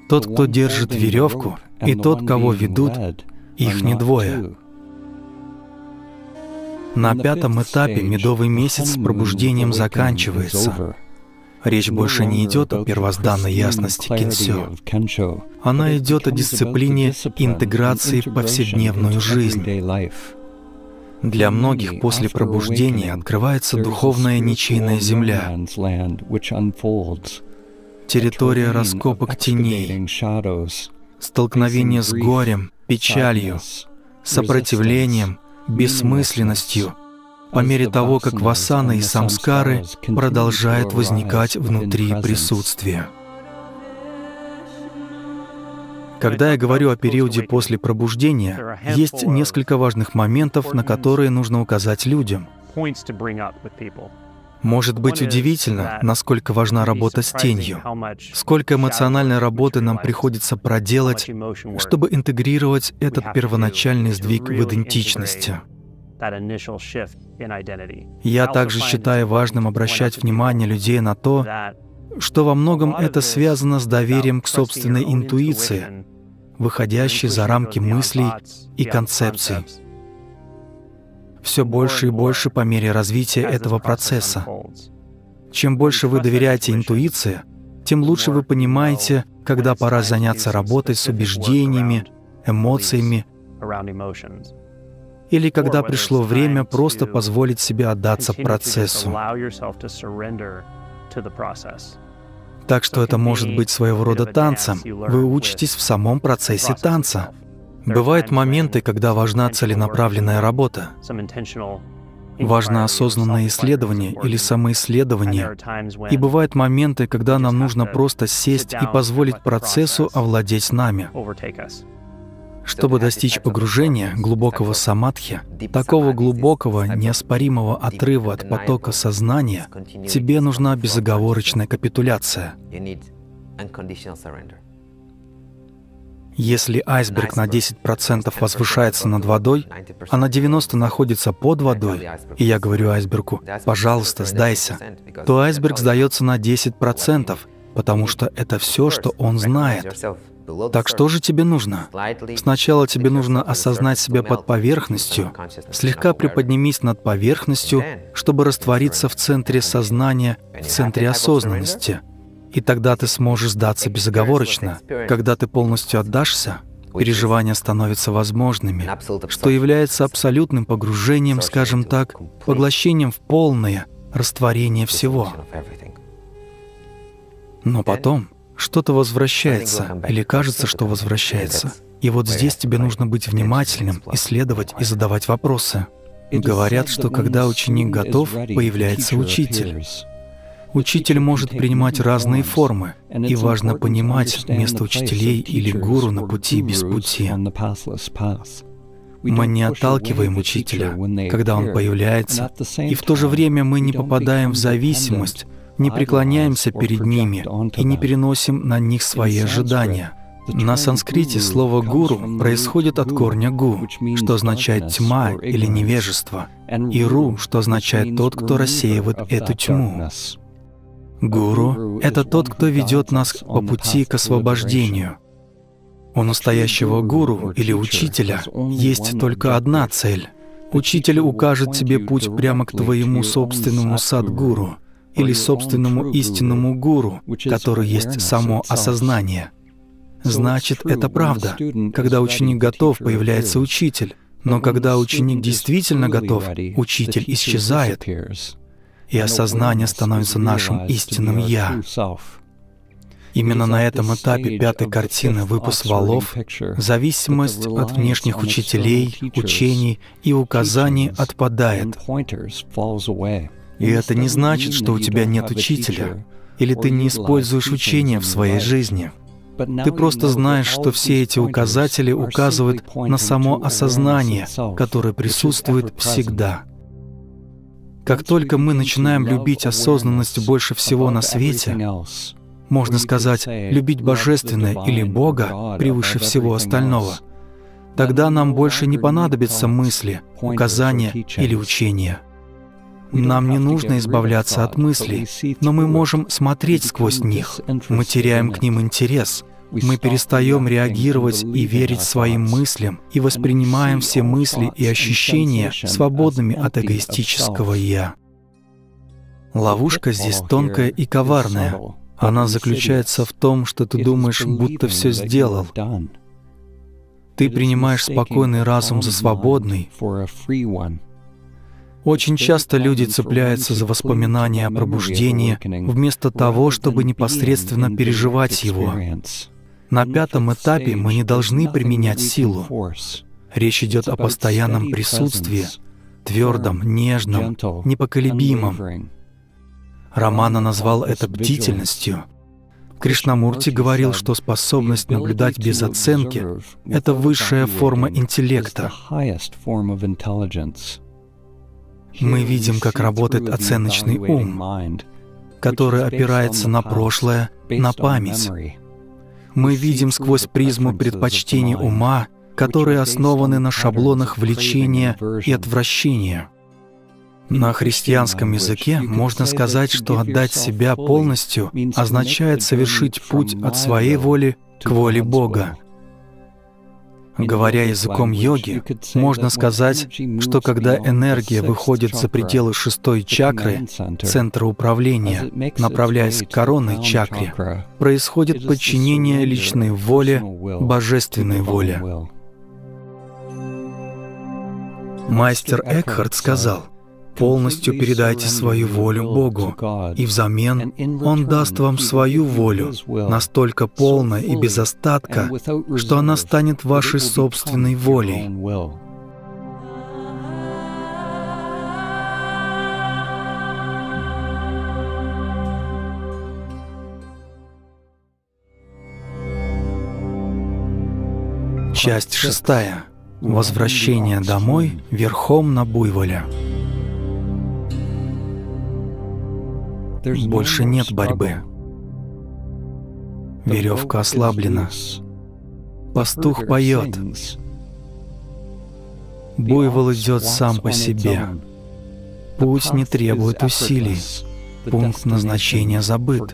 Тот, кто держит веревку, и тот, кого ведут, их не двое. На 5-м этапе медовый месяц с пробуждением заканчивается. Речь больше не идет о первозданной ясности кинсё. Она идет о дисциплине интеграции в повседневную жизнь. Для многих после пробуждения открывается духовная ничейная земля, территория раскопок теней, столкновение с горем, печалью, сопротивлением, бессмысленностью, по мере того, как васана и самскары продолжают возникать внутри присутствия. Когда я говорю о периоде после пробуждения, есть несколько важных моментов, на которые нужно указать людям. Может быть удивительно, насколько важна работа с тенью, сколько эмоциональной работы нам приходится проделать, чтобы интегрировать этот первоначальный сдвиг в идентичности. Я также считаю важным обращать внимание людей на то, что во многом это связано с доверием к собственной интуиции, выходящей за рамки мыслей и концепций. Все больше и больше по мере развития этого процесса. Чем больше вы доверяете интуиции, тем лучше вы понимаете, когда пора заняться работой с убеждениями, эмоциями, или когда пришло время просто позволить себе отдаться процессу. Так что это может быть своего рода танцем. Вы учитесь в самом процессе танца. Бывают моменты, когда важна целенаправленная работа. Важно осознанное исследование или самоисследование. И бывают моменты, когда нам нужно просто сесть и позволить процессу овладеть нами. Чтобы достичь погружения, глубокого самадхи, такого глубокого, неоспоримого отрыва от потока сознания, тебе нужна безоговорочная капитуляция. Если айсберг на 10% возвышается над водой, а на 90% находится под водой, и я говорю айсбергу: «Пожалуйста, сдайся», то айсберг сдается на 10%, потому что это все, что он знает. Так что же тебе нужно? Сначала тебе нужно осознать себя под поверхностью, слегка приподнимись над поверхностью, чтобы раствориться в центре сознания, в центре осознанности. И тогда ты сможешь сдаться безоговорочно. Когда ты полностью отдашься, переживания становятся возможными, что является абсолютным погружением, скажем так, поглощением в полное растворение всего. Но потом что-то возвращается, или кажется, что возвращается. И вот здесь тебе нужно быть внимательным, исследовать и задавать вопросы. Говорят, что когда ученик готов, появляется учитель. Учитель может принимать разные формы, и важно понимать место учителей или гуру на пути без пути. Мы не отталкиваем учителя, когда он появляется, и в то же время мы не попадаем в зависимость, не преклоняемся перед ними и не переносим на них свои ожидания. На санскрите слово «гуру» происходит от корня «гу», что означает «тьма» или «невежество», и «ру», что означает «тот, кто рассеивает эту тьму». Гуру — это тот, кто ведет нас по пути к освобождению. У настоящего гуру или учителя есть только одна цель. Учитель укажет тебе путь прямо к твоему собственному садгуру или собственному истинному гуру, который есть само осознание. Значит, это правда. Когда ученик готов, появляется учитель. Но когда ученик действительно готов, учитель исчезает, и осознание становится нашим истинным «я». Именно на этом этапе пятой картины «Выпуск валов» зависимость от внешних учителей, учений и указаний отпадает. И это не значит, что у тебя нет учителя, или ты не используешь учения в своей жизни. Ты просто знаешь, что все эти указатели указывают на само осознание, которое присутствует всегда. Как только мы начинаем любить осознанность больше всего на свете, можно сказать, любить Божественное или Бога превыше всего остального, тогда нам больше не понадобятся мысли, указания или учения. Нам не нужно избавляться от мыслей, но мы можем смотреть сквозь них. Мы теряем к ним интерес. Мы перестаем реагировать и верить своим мыслям и воспринимаем все мысли и ощущения свободными от эгоистического «я». Ловушка здесь тонкая и коварная. Она заключается в том, что ты думаешь, будто все сделал. Ты принимаешь спокойный разум за свободный. Очень часто люди цепляются за воспоминания о пробуждении, вместо того, чтобы непосредственно переживать его. На пятом этапе мы не должны применять силу. Речь идет о постоянном присутствии, твердом, нежном, непоколебимом. Рамана назвал это бдительностью. Кришнамурти говорил, что способность наблюдать без оценки — это высшая форма интеллекта. Мы видим, как работает оценочный ум, который опирается на прошлое, на память. Мы видим сквозь призму предпочтений ума, которые основаны на шаблонах влечения и отвращения. На христианском языке можно сказать, что отдать себя полностью означает совершить путь от своей воли к воле Бога. Говоря языком йоги, можно сказать, что когда энергия выходит за пределы шестой чакры, центра управления, направляясь к коронной чакре, происходит подчинение личной воле божественной воле. Мастер Экхарт сказал: «Полностью передайте свою волю Богу, и взамен Он даст вам свою волю, настолько полно и без остатка, что она станет вашей собственной волей». Часть 6. Возвращение домой верхом на буйволе. Больше нет борьбы. Веревка ослаблена. Пастух поет. Буйвол идет сам по себе. Путь не требует усилий. Пункт назначения забыт.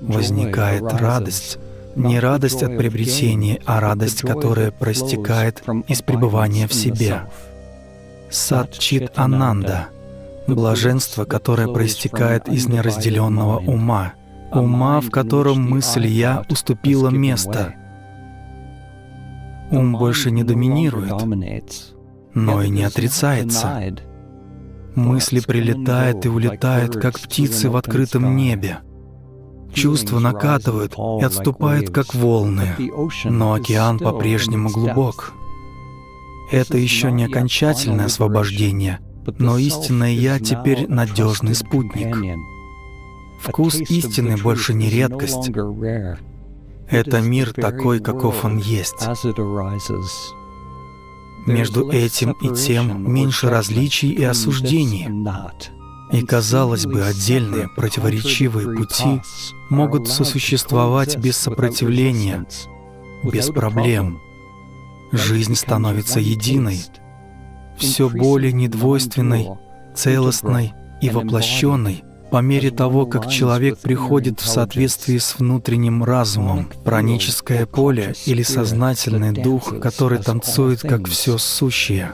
Возникает радость. Не радость от приобретения, а радость, которая проистекает из пребывания в себе. Сат-чит Ананда. Блаженство, которое проистекает из неразделенного ума. Ума, в котором мысль «я» уступила место. Ум больше не доминирует, но и не отрицается. Мысли прилетают и улетают, как птицы в открытом небе. Чувства накатывают и отступают, как волны, но океан по-прежнему глубок. Это еще не окончательное освобождение, но истинное «я» теперь надежный спутник. Вкус истины больше не редкость. Это мир такой, каков он есть. Между этим и тем меньше различий и осуждений. И, казалось бы, отдельные противоречивые пути могут сосуществовать без сопротивления, без проблем. Жизнь становится единой, все более недвойственной, целостной и воплощенной, по мере того, как человек приходит в соответствии с внутренним разумом, праническое поле или сознательный дух, который танцует как все сущее.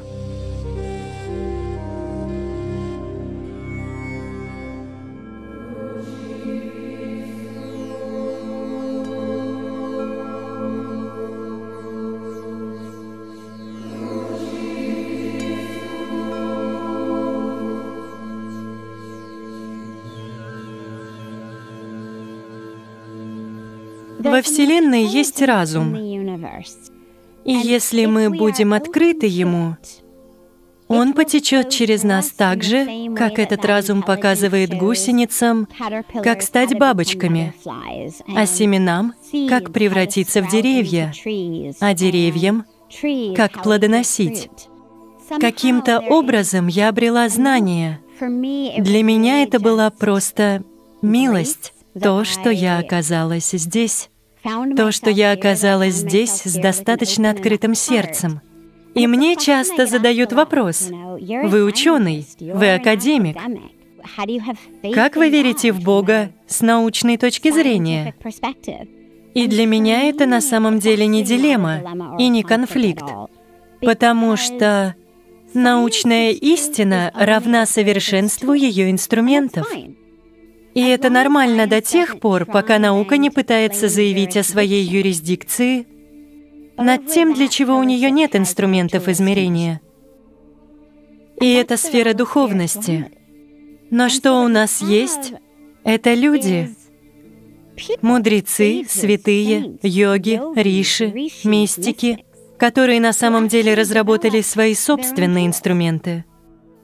Во Вселенной есть разум, и если мы будем открыты ему, он потечет через нас так же, как этот разум показывает гусеницам, как стать бабочками, а семенам, как превратиться в деревья, а деревьям, как плодоносить. Каким-то образом я обрела знание. Для меня это была просто милость, то, что я оказалась здесь. То, что я оказалась здесь с достаточно открытым сердцем. И мне часто задают вопрос: вы ученый, вы академик. Как вы верите в Бога с научной точки зрения? И для меня это на самом деле не дилемма и не конфликт, потому что научная истина равна совершенству ее инструментов. И это нормально до тех пор, пока наука не пытается заявить о своей юрисдикции над тем, для чего у нее нет инструментов измерения. И это сфера духовности. Но что у нас есть? Это люди. Мудрецы, святые, йоги, риши, мистики, которые на самом деле разработали свои собственные инструменты.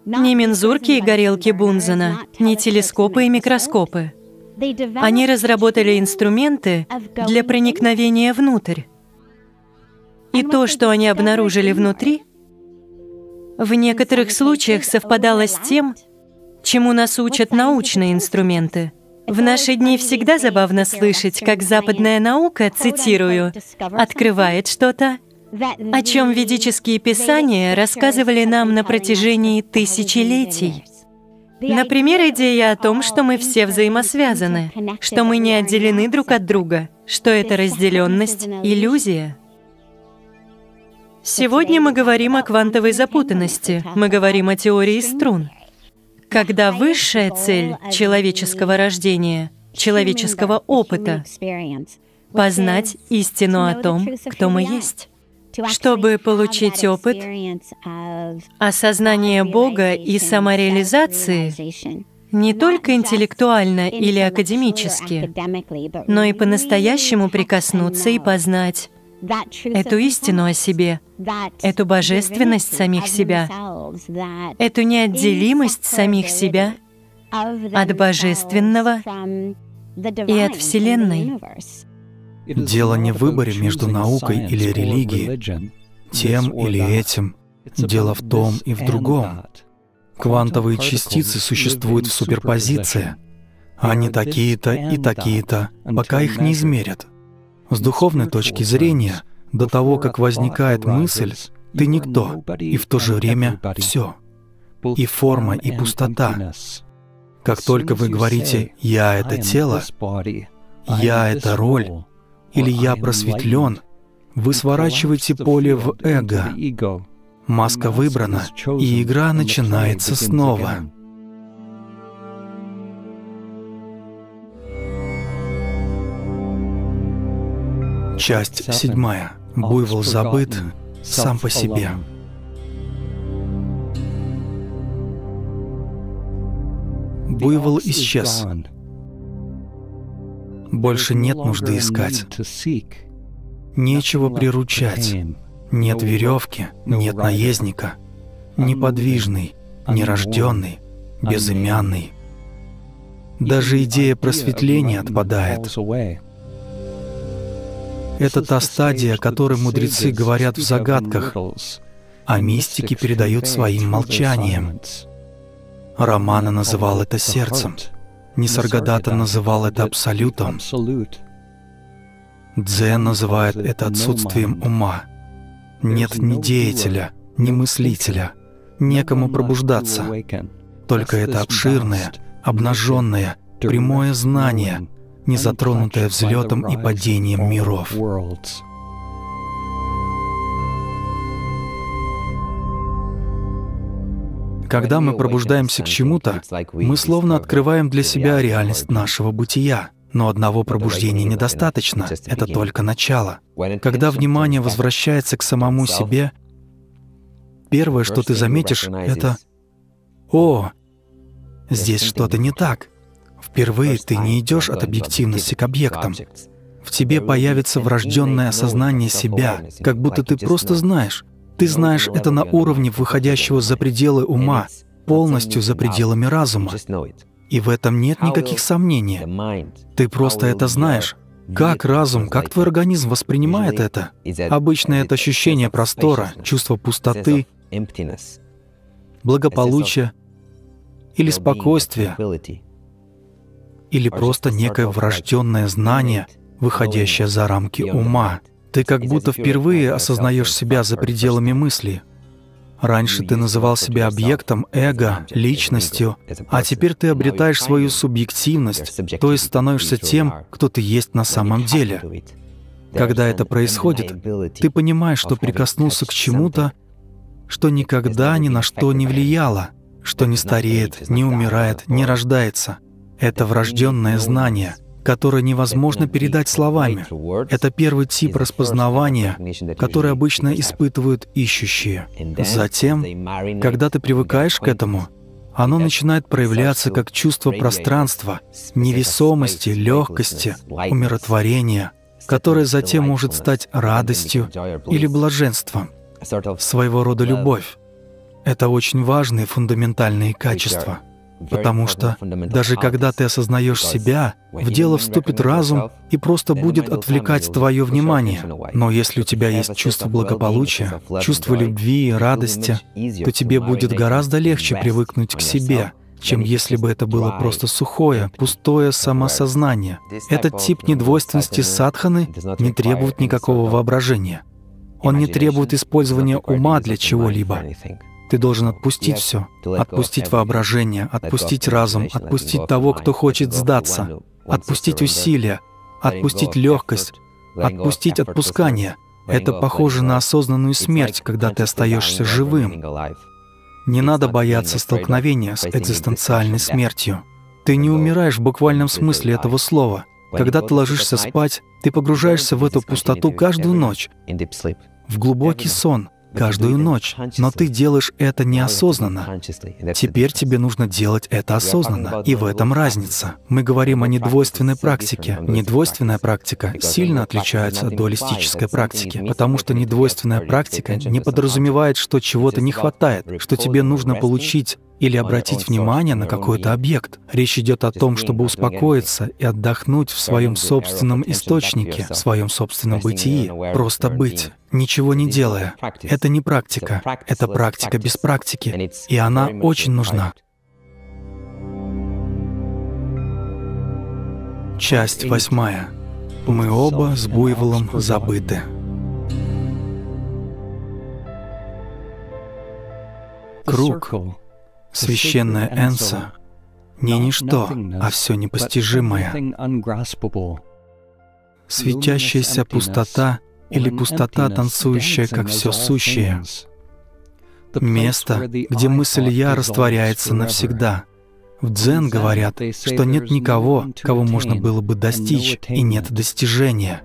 Не мензурки и горелки Бунзена, не телескопы и микроскопы. Они разработали инструменты для проникновения внутрь. И то, что они обнаружили внутри, в некоторых случаях совпадало с тем, чему нас учат научные инструменты. В наши дни всегда забавно слышать, как западная наука, цитирую, «открывает что-то», о чем ведические писания рассказывали нам на протяжении тысячелетий. Например, идея о том, что мы все взаимосвязаны, что мы не отделены друг от друга, что эта разделенность — иллюзия. Сегодня мы говорим о квантовой запутанности, мы говорим о теории струн. Когда высшая цель человеческого рождения, человеческого опыта — познать истину о том, кто мы есть. Чтобы получить опыт осознания Бога и самореализации не только интеллектуально или академически, но и по-настоящему прикоснуться и познать эту истину о себе, эту божественность самих себя, эту неотделимость самих себя от божественного и от Вселенной. Дело не в выборе между наукой или религией, тем или этим. Дело в том и в другом. Квантовые частицы существуют в суперпозиции. Они такие-то и такие-то, пока их не измерят. С духовной точки зрения, до того, как возникает мысль, ты никто, и в то же время все. И форма, и пустота. Как только вы говорите «я — это тело», «я — это роль», или «я просветлен», вы сворачиваете поле в эго. Маска выбрана, и игра начинается снова. Часть 7. Буйвол забыт сам по себе. Буйвол исчез. Больше нет нужды искать. Нечего приручать. Нет веревки, нет наездника. Неподвижный, нерожденный, безымянный. Даже идея просветления отпадает. Это та стадия, о которой мудрецы говорят в загадках, а мистики передают своим молчанием. Рамана называл это сердцем, Нисаргадата называл это абсолютом, Дзен называет это отсутствием ума. Нет ни деятеля, ни мыслителя, некому пробуждаться. Только это обширное, обнаженное, прямое знание, не затронутое взлетом и падением миров. Когда мы пробуждаемся к чему-то, мы словно открываем для себя реальность нашего бытия. Но одного пробуждения недостаточно, это только начало. Когда внимание возвращается к самому себе, первое, что ты заметишь, это «О, здесь что-то не так». Впервые ты не идешь от объективности к объектам. В тебе появится врожденное осознание себя, как будто ты просто знаешь. Ты знаешь это на уровне выходящего за пределы ума, полностью за пределами разума. И в этом нет никаких сомнений. Ты просто это знаешь. Как разум, как твой организм воспринимает это? Обычно это ощущение простора, чувство пустоты, благополучия или спокойствия, или просто некое врожденное знание, выходящее за рамки ума. Ты как будто впервые осознаешь себя за пределами мысли. Раньше ты называл себя объектом, эго, личностью, а теперь ты обретаешь свою субъективность, то есть становишься тем, кто ты есть на самом деле. Когда это происходит, ты понимаешь, что прикоснулся к чему-то, что никогда ни на что не влияло, что не стареет, не умирает, не рождается. Это врожденное знание, которое невозможно передать словами. Это первый тип распознавания, который обычно испытывают ищущие. Затем, когда ты привыкаешь к этому, оно начинает проявляться как чувство пространства, невесомости, легкости, умиротворения, которое затем может стать радостью или блаженством, своего рода любовь. Это очень важные фундаментальные качества. Потому что даже когда ты осознаешь себя, в дело вступит разум и просто будет отвлекать твое внимание. Но если у тебя есть чувство благополучия, чувство любви и радости, то тебе будет гораздо легче привыкнуть к себе, чем если бы это было просто сухое, пустое самосознание. Этот тип недвойственности садханы не требует никакого воображения. Он не требует использования ума для чего-либо. Ты должен отпустить все, отпустить воображение, отпустить разум, отпустить того, кто хочет сдаться, отпустить усилия, отпустить легкость, отпустить отпускание. Это похоже на осознанную смерть, когда ты остаешься живым. Не надо бояться столкновения с экзистенциальной смертью. Ты не умираешь в буквальном смысле этого слова. Когда ты ложишься спать, ты погружаешься в эту пустоту каждую ночь, в глубокий сон, каждую ночь, но ты делаешь это неосознанно. Теперь тебе нужно делать это осознанно, и в этом разница. Мы говорим о недвойственной практике. Недвойственная практика сильно отличается от дуалистической практики, потому что недвойственная практика не подразумевает, что чего-то не хватает, что тебе нужно получить или обратить внимание на какой-то объект. Речь идет о том, чтобы успокоиться и отдохнуть в своем собственном источнике, в своем собственном бытии, просто быть, ничего не делая. Это не практика, это практика без практики, и она очень нужна. Часть 8. Мы оба с буйволом забыты. Круг, священная Энса, не ничто, а все непостижимое. Светящаяся пустота или пустота, танцующая, как все сущее. Место, где мысль «я» растворяется навсегда. В дзен говорят, что нет никого, кого можно было бы достичь, и нет достижения.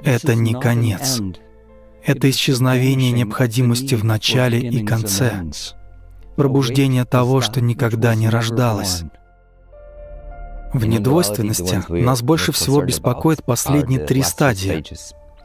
Это не конец. Это исчезновение необходимости в начале и конце. Пробуждение того, что никогда не рождалось. В недвойственности нас больше всего беспокоят последние 3 стадии,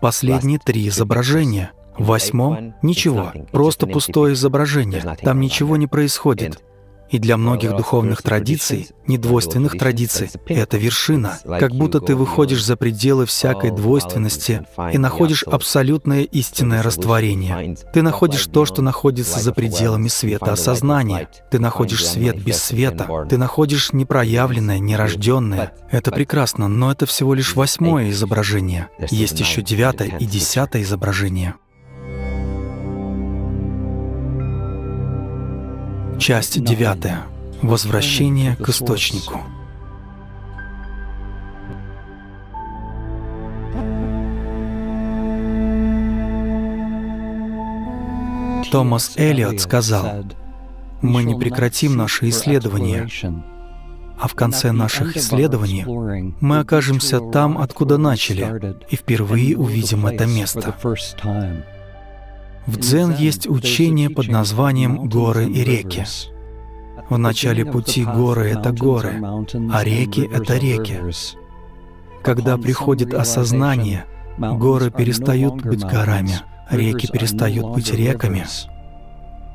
последние 3 изображения. В 8 — ничего, просто пустое изображение, там ничего не происходит. И для многих духовных традиций, недвойственных традиций, это вершина, как будто ты выходишь за пределы всякой двойственности и находишь абсолютное истинное растворение. Ты находишь то, что находится за пределами света осознания. Ты находишь свет без света. Ты находишь непроявленное, нерожденное. Это прекрасно, но это всего лишь 8 изображение. Есть еще 9 и 10 изображение. Часть 9. Возвращение к источнику. Томас Эллиот сказал: «Мы не прекратим наши исследования, а в конце наших исследований мы окажемся там, откуда начали, и впервые увидим это место». В дзен есть учение под названием «Горы и реки». В начале пути горы — это горы, а реки — это реки. Когда приходит осознание, горы перестают быть горами, реки перестают быть реками.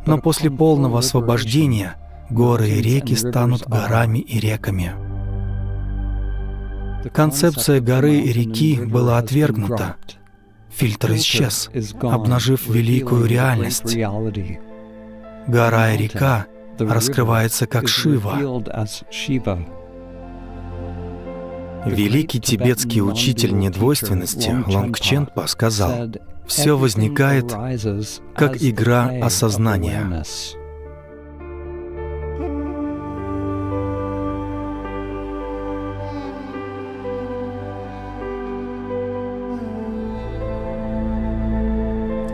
Но после полного освобождения горы и реки станут горами и реками. Концепция горы и реки была отвергнута. Фильтр исчез, обнажив великую реальность. Гора и река раскрывается как Шива. Великий тибетский учитель недвойственности Лонгченпа сказал: «Все возникает как игра осознания».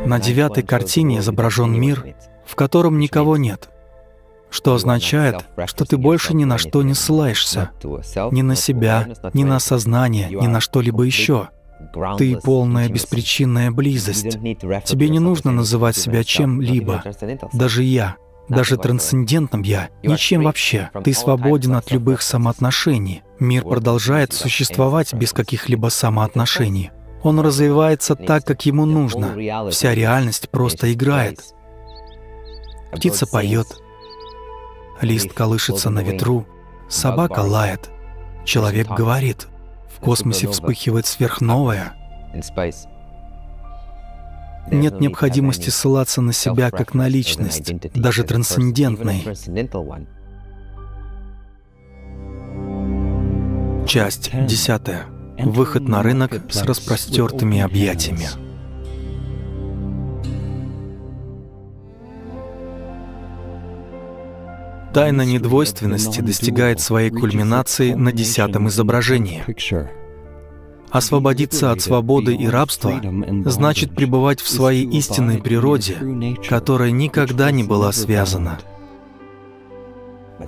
На 9-й картине изображен мир, в котором никого нет, что означает, что ты больше ни на что не ссылаешься, ни на себя, ни на сознание, ни на что-либо еще. Ты — полная беспричинная близость. Тебе не нужно называть себя чем-либо, даже «я», даже трансцендентным «я», ничем вообще. Ты свободен от любых самоотношений. Мир продолжает существовать без каких-либо самоотношений. Он развивается так, как ему нужно. Вся реальность просто играет. Птица поет, лист колышется на ветру, собака лает, человек говорит, в космосе вспыхивает сверхновая. Нет необходимости ссылаться на себя как на личность, даже трансцендентной. Часть 10. Выход на рынок с распростертыми объятиями. Тайна недвойственности достигает своей кульминации на 10-м изображении. Освободиться от свободы и рабства значит пребывать в своей истинной природе, которая никогда не была связана.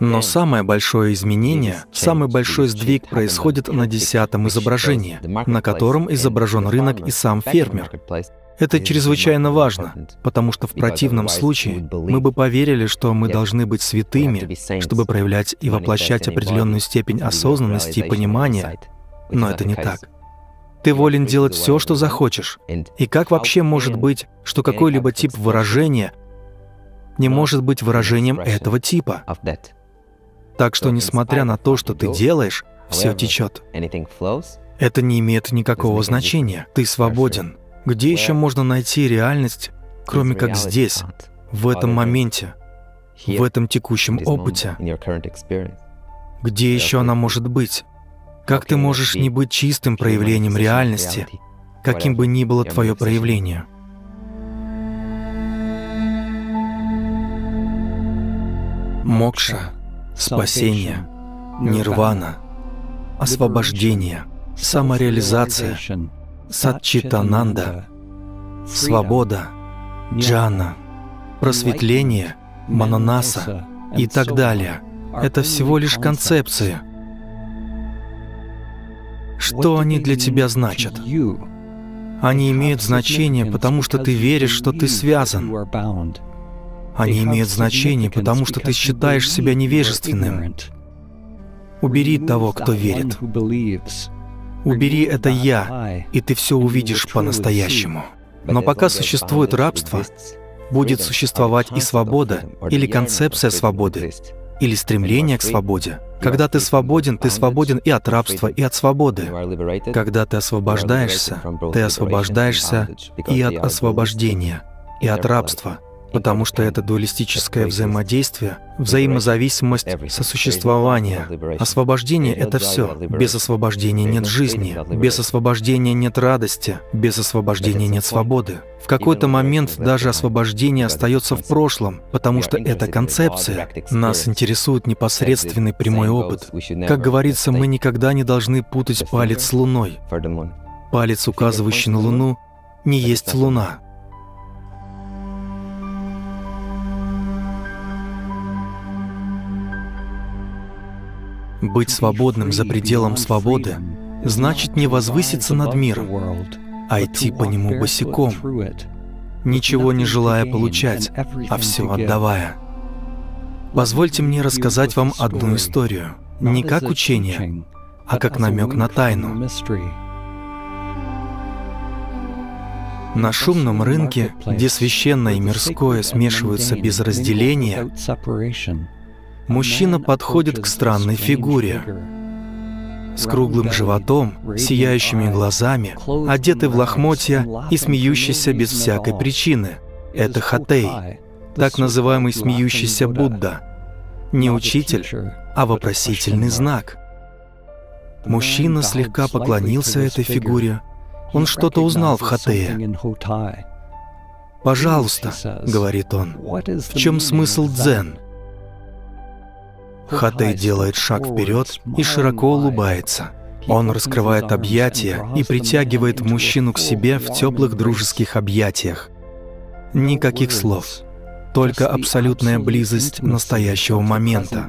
Но самое большое изменение, самый большой сдвиг происходит на 10-м изображении, на котором изображен рынок и сам фермер. Это чрезвычайно важно, потому что в противном случае мы бы поверили, что мы должны быть святыми, чтобы проявлять и воплощать определенную степень осознанности и понимания, но это не так. Ты волен делать все, что захочешь. И как вообще может быть, что какой-либо тип выражения не может быть выражением этого типа? Так что, несмотря на то, что ты делаешь, все течет. Это не имеет никакого значения. Ты свободен. Где еще можно найти реальность, кроме как здесь, в этом моменте, в этом текущем опыте? Где еще она может быть? Как ты можешь не быть чистым проявлением реальности, каким бы ни было твое проявление? Мокша, спасение, нирвана, освобождение, самореализация, сатчитананда, свобода, джана, просветление, мананаса и так далее. Это всего лишь концепции. Что они для тебя значат? Они имеют значение, потому что ты веришь, что ты связан. Они имеют значение, потому что ты считаешь себя невежественным. Убери того, кто верит. Убери это «я», и ты все увидишь по-настоящему. Но пока существует рабство, будет существовать и свобода, или концепция свободы, или стремление к свободе. Когда ты свободен и от рабства, и от свободы. Когда ты освобождаешься и от освобождения, и от рабства, потому что это дуалистическое взаимодействие, взаимозависимость, сосуществование. Освобождение — это все. Без освобождения нет жизни, без освобождения нет радости, без освобождения нет свободы. В какой-то момент даже освобождение остается в прошлом, потому что эта концепция. Нас интересует непосредственный прямой опыт. Как говорится, мы никогда не должны путать палец с луной. Палец, указывающий на луну, не есть луна. Быть свободным за пределом свободы значит не возвыситься над миром, а идти по нему босиком, ничего не желая получать, а все отдавая. Позвольте мне рассказать вам одну историю, не как учение, а как намек на тайну. На шумном рынке, где священное и мирское смешиваются без разделения, мужчина подходит к странной фигуре с круглым животом, сияющими глазами, одетый в лохмотья и смеющийся без всякой причины. Это Хатей, так называемый смеющийся Будда. Не учитель, а вопросительный знак. Мужчина слегка поклонился этой фигуре. Он что-то узнал в Хатее. «Пожалуйста», — говорит он, — «в чем смысл дзен?» Хатей делает шаг вперед и широко улыбается. Он раскрывает объятия и притягивает мужчину к себе в теплых дружеских объятиях. Никаких слов, только абсолютная близость настоящего момента.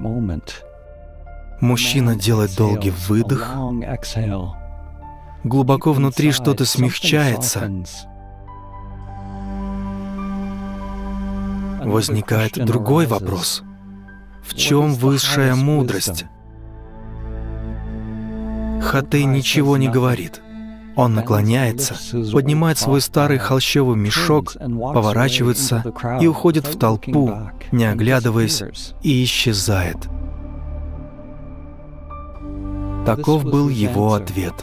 Мужчина делает долгий выдох. Глубоко внутри что-то смягчается. Возникает другой вопрос. В чем высшая мудрость? Хатей ничего не говорит. Он наклоняется, поднимает свой старый холщовый мешок, поворачивается и уходит в толпу, не оглядываясь, и исчезает. Таков был его ответ.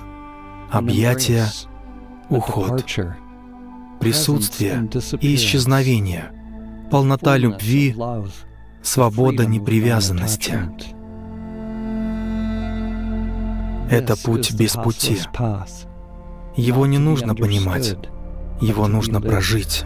Объятия, уход, присутствие и исчезновение, полнота любви, свобода непривязанности. Это путь без пути. Его не нужно понимать, его нужно прожить.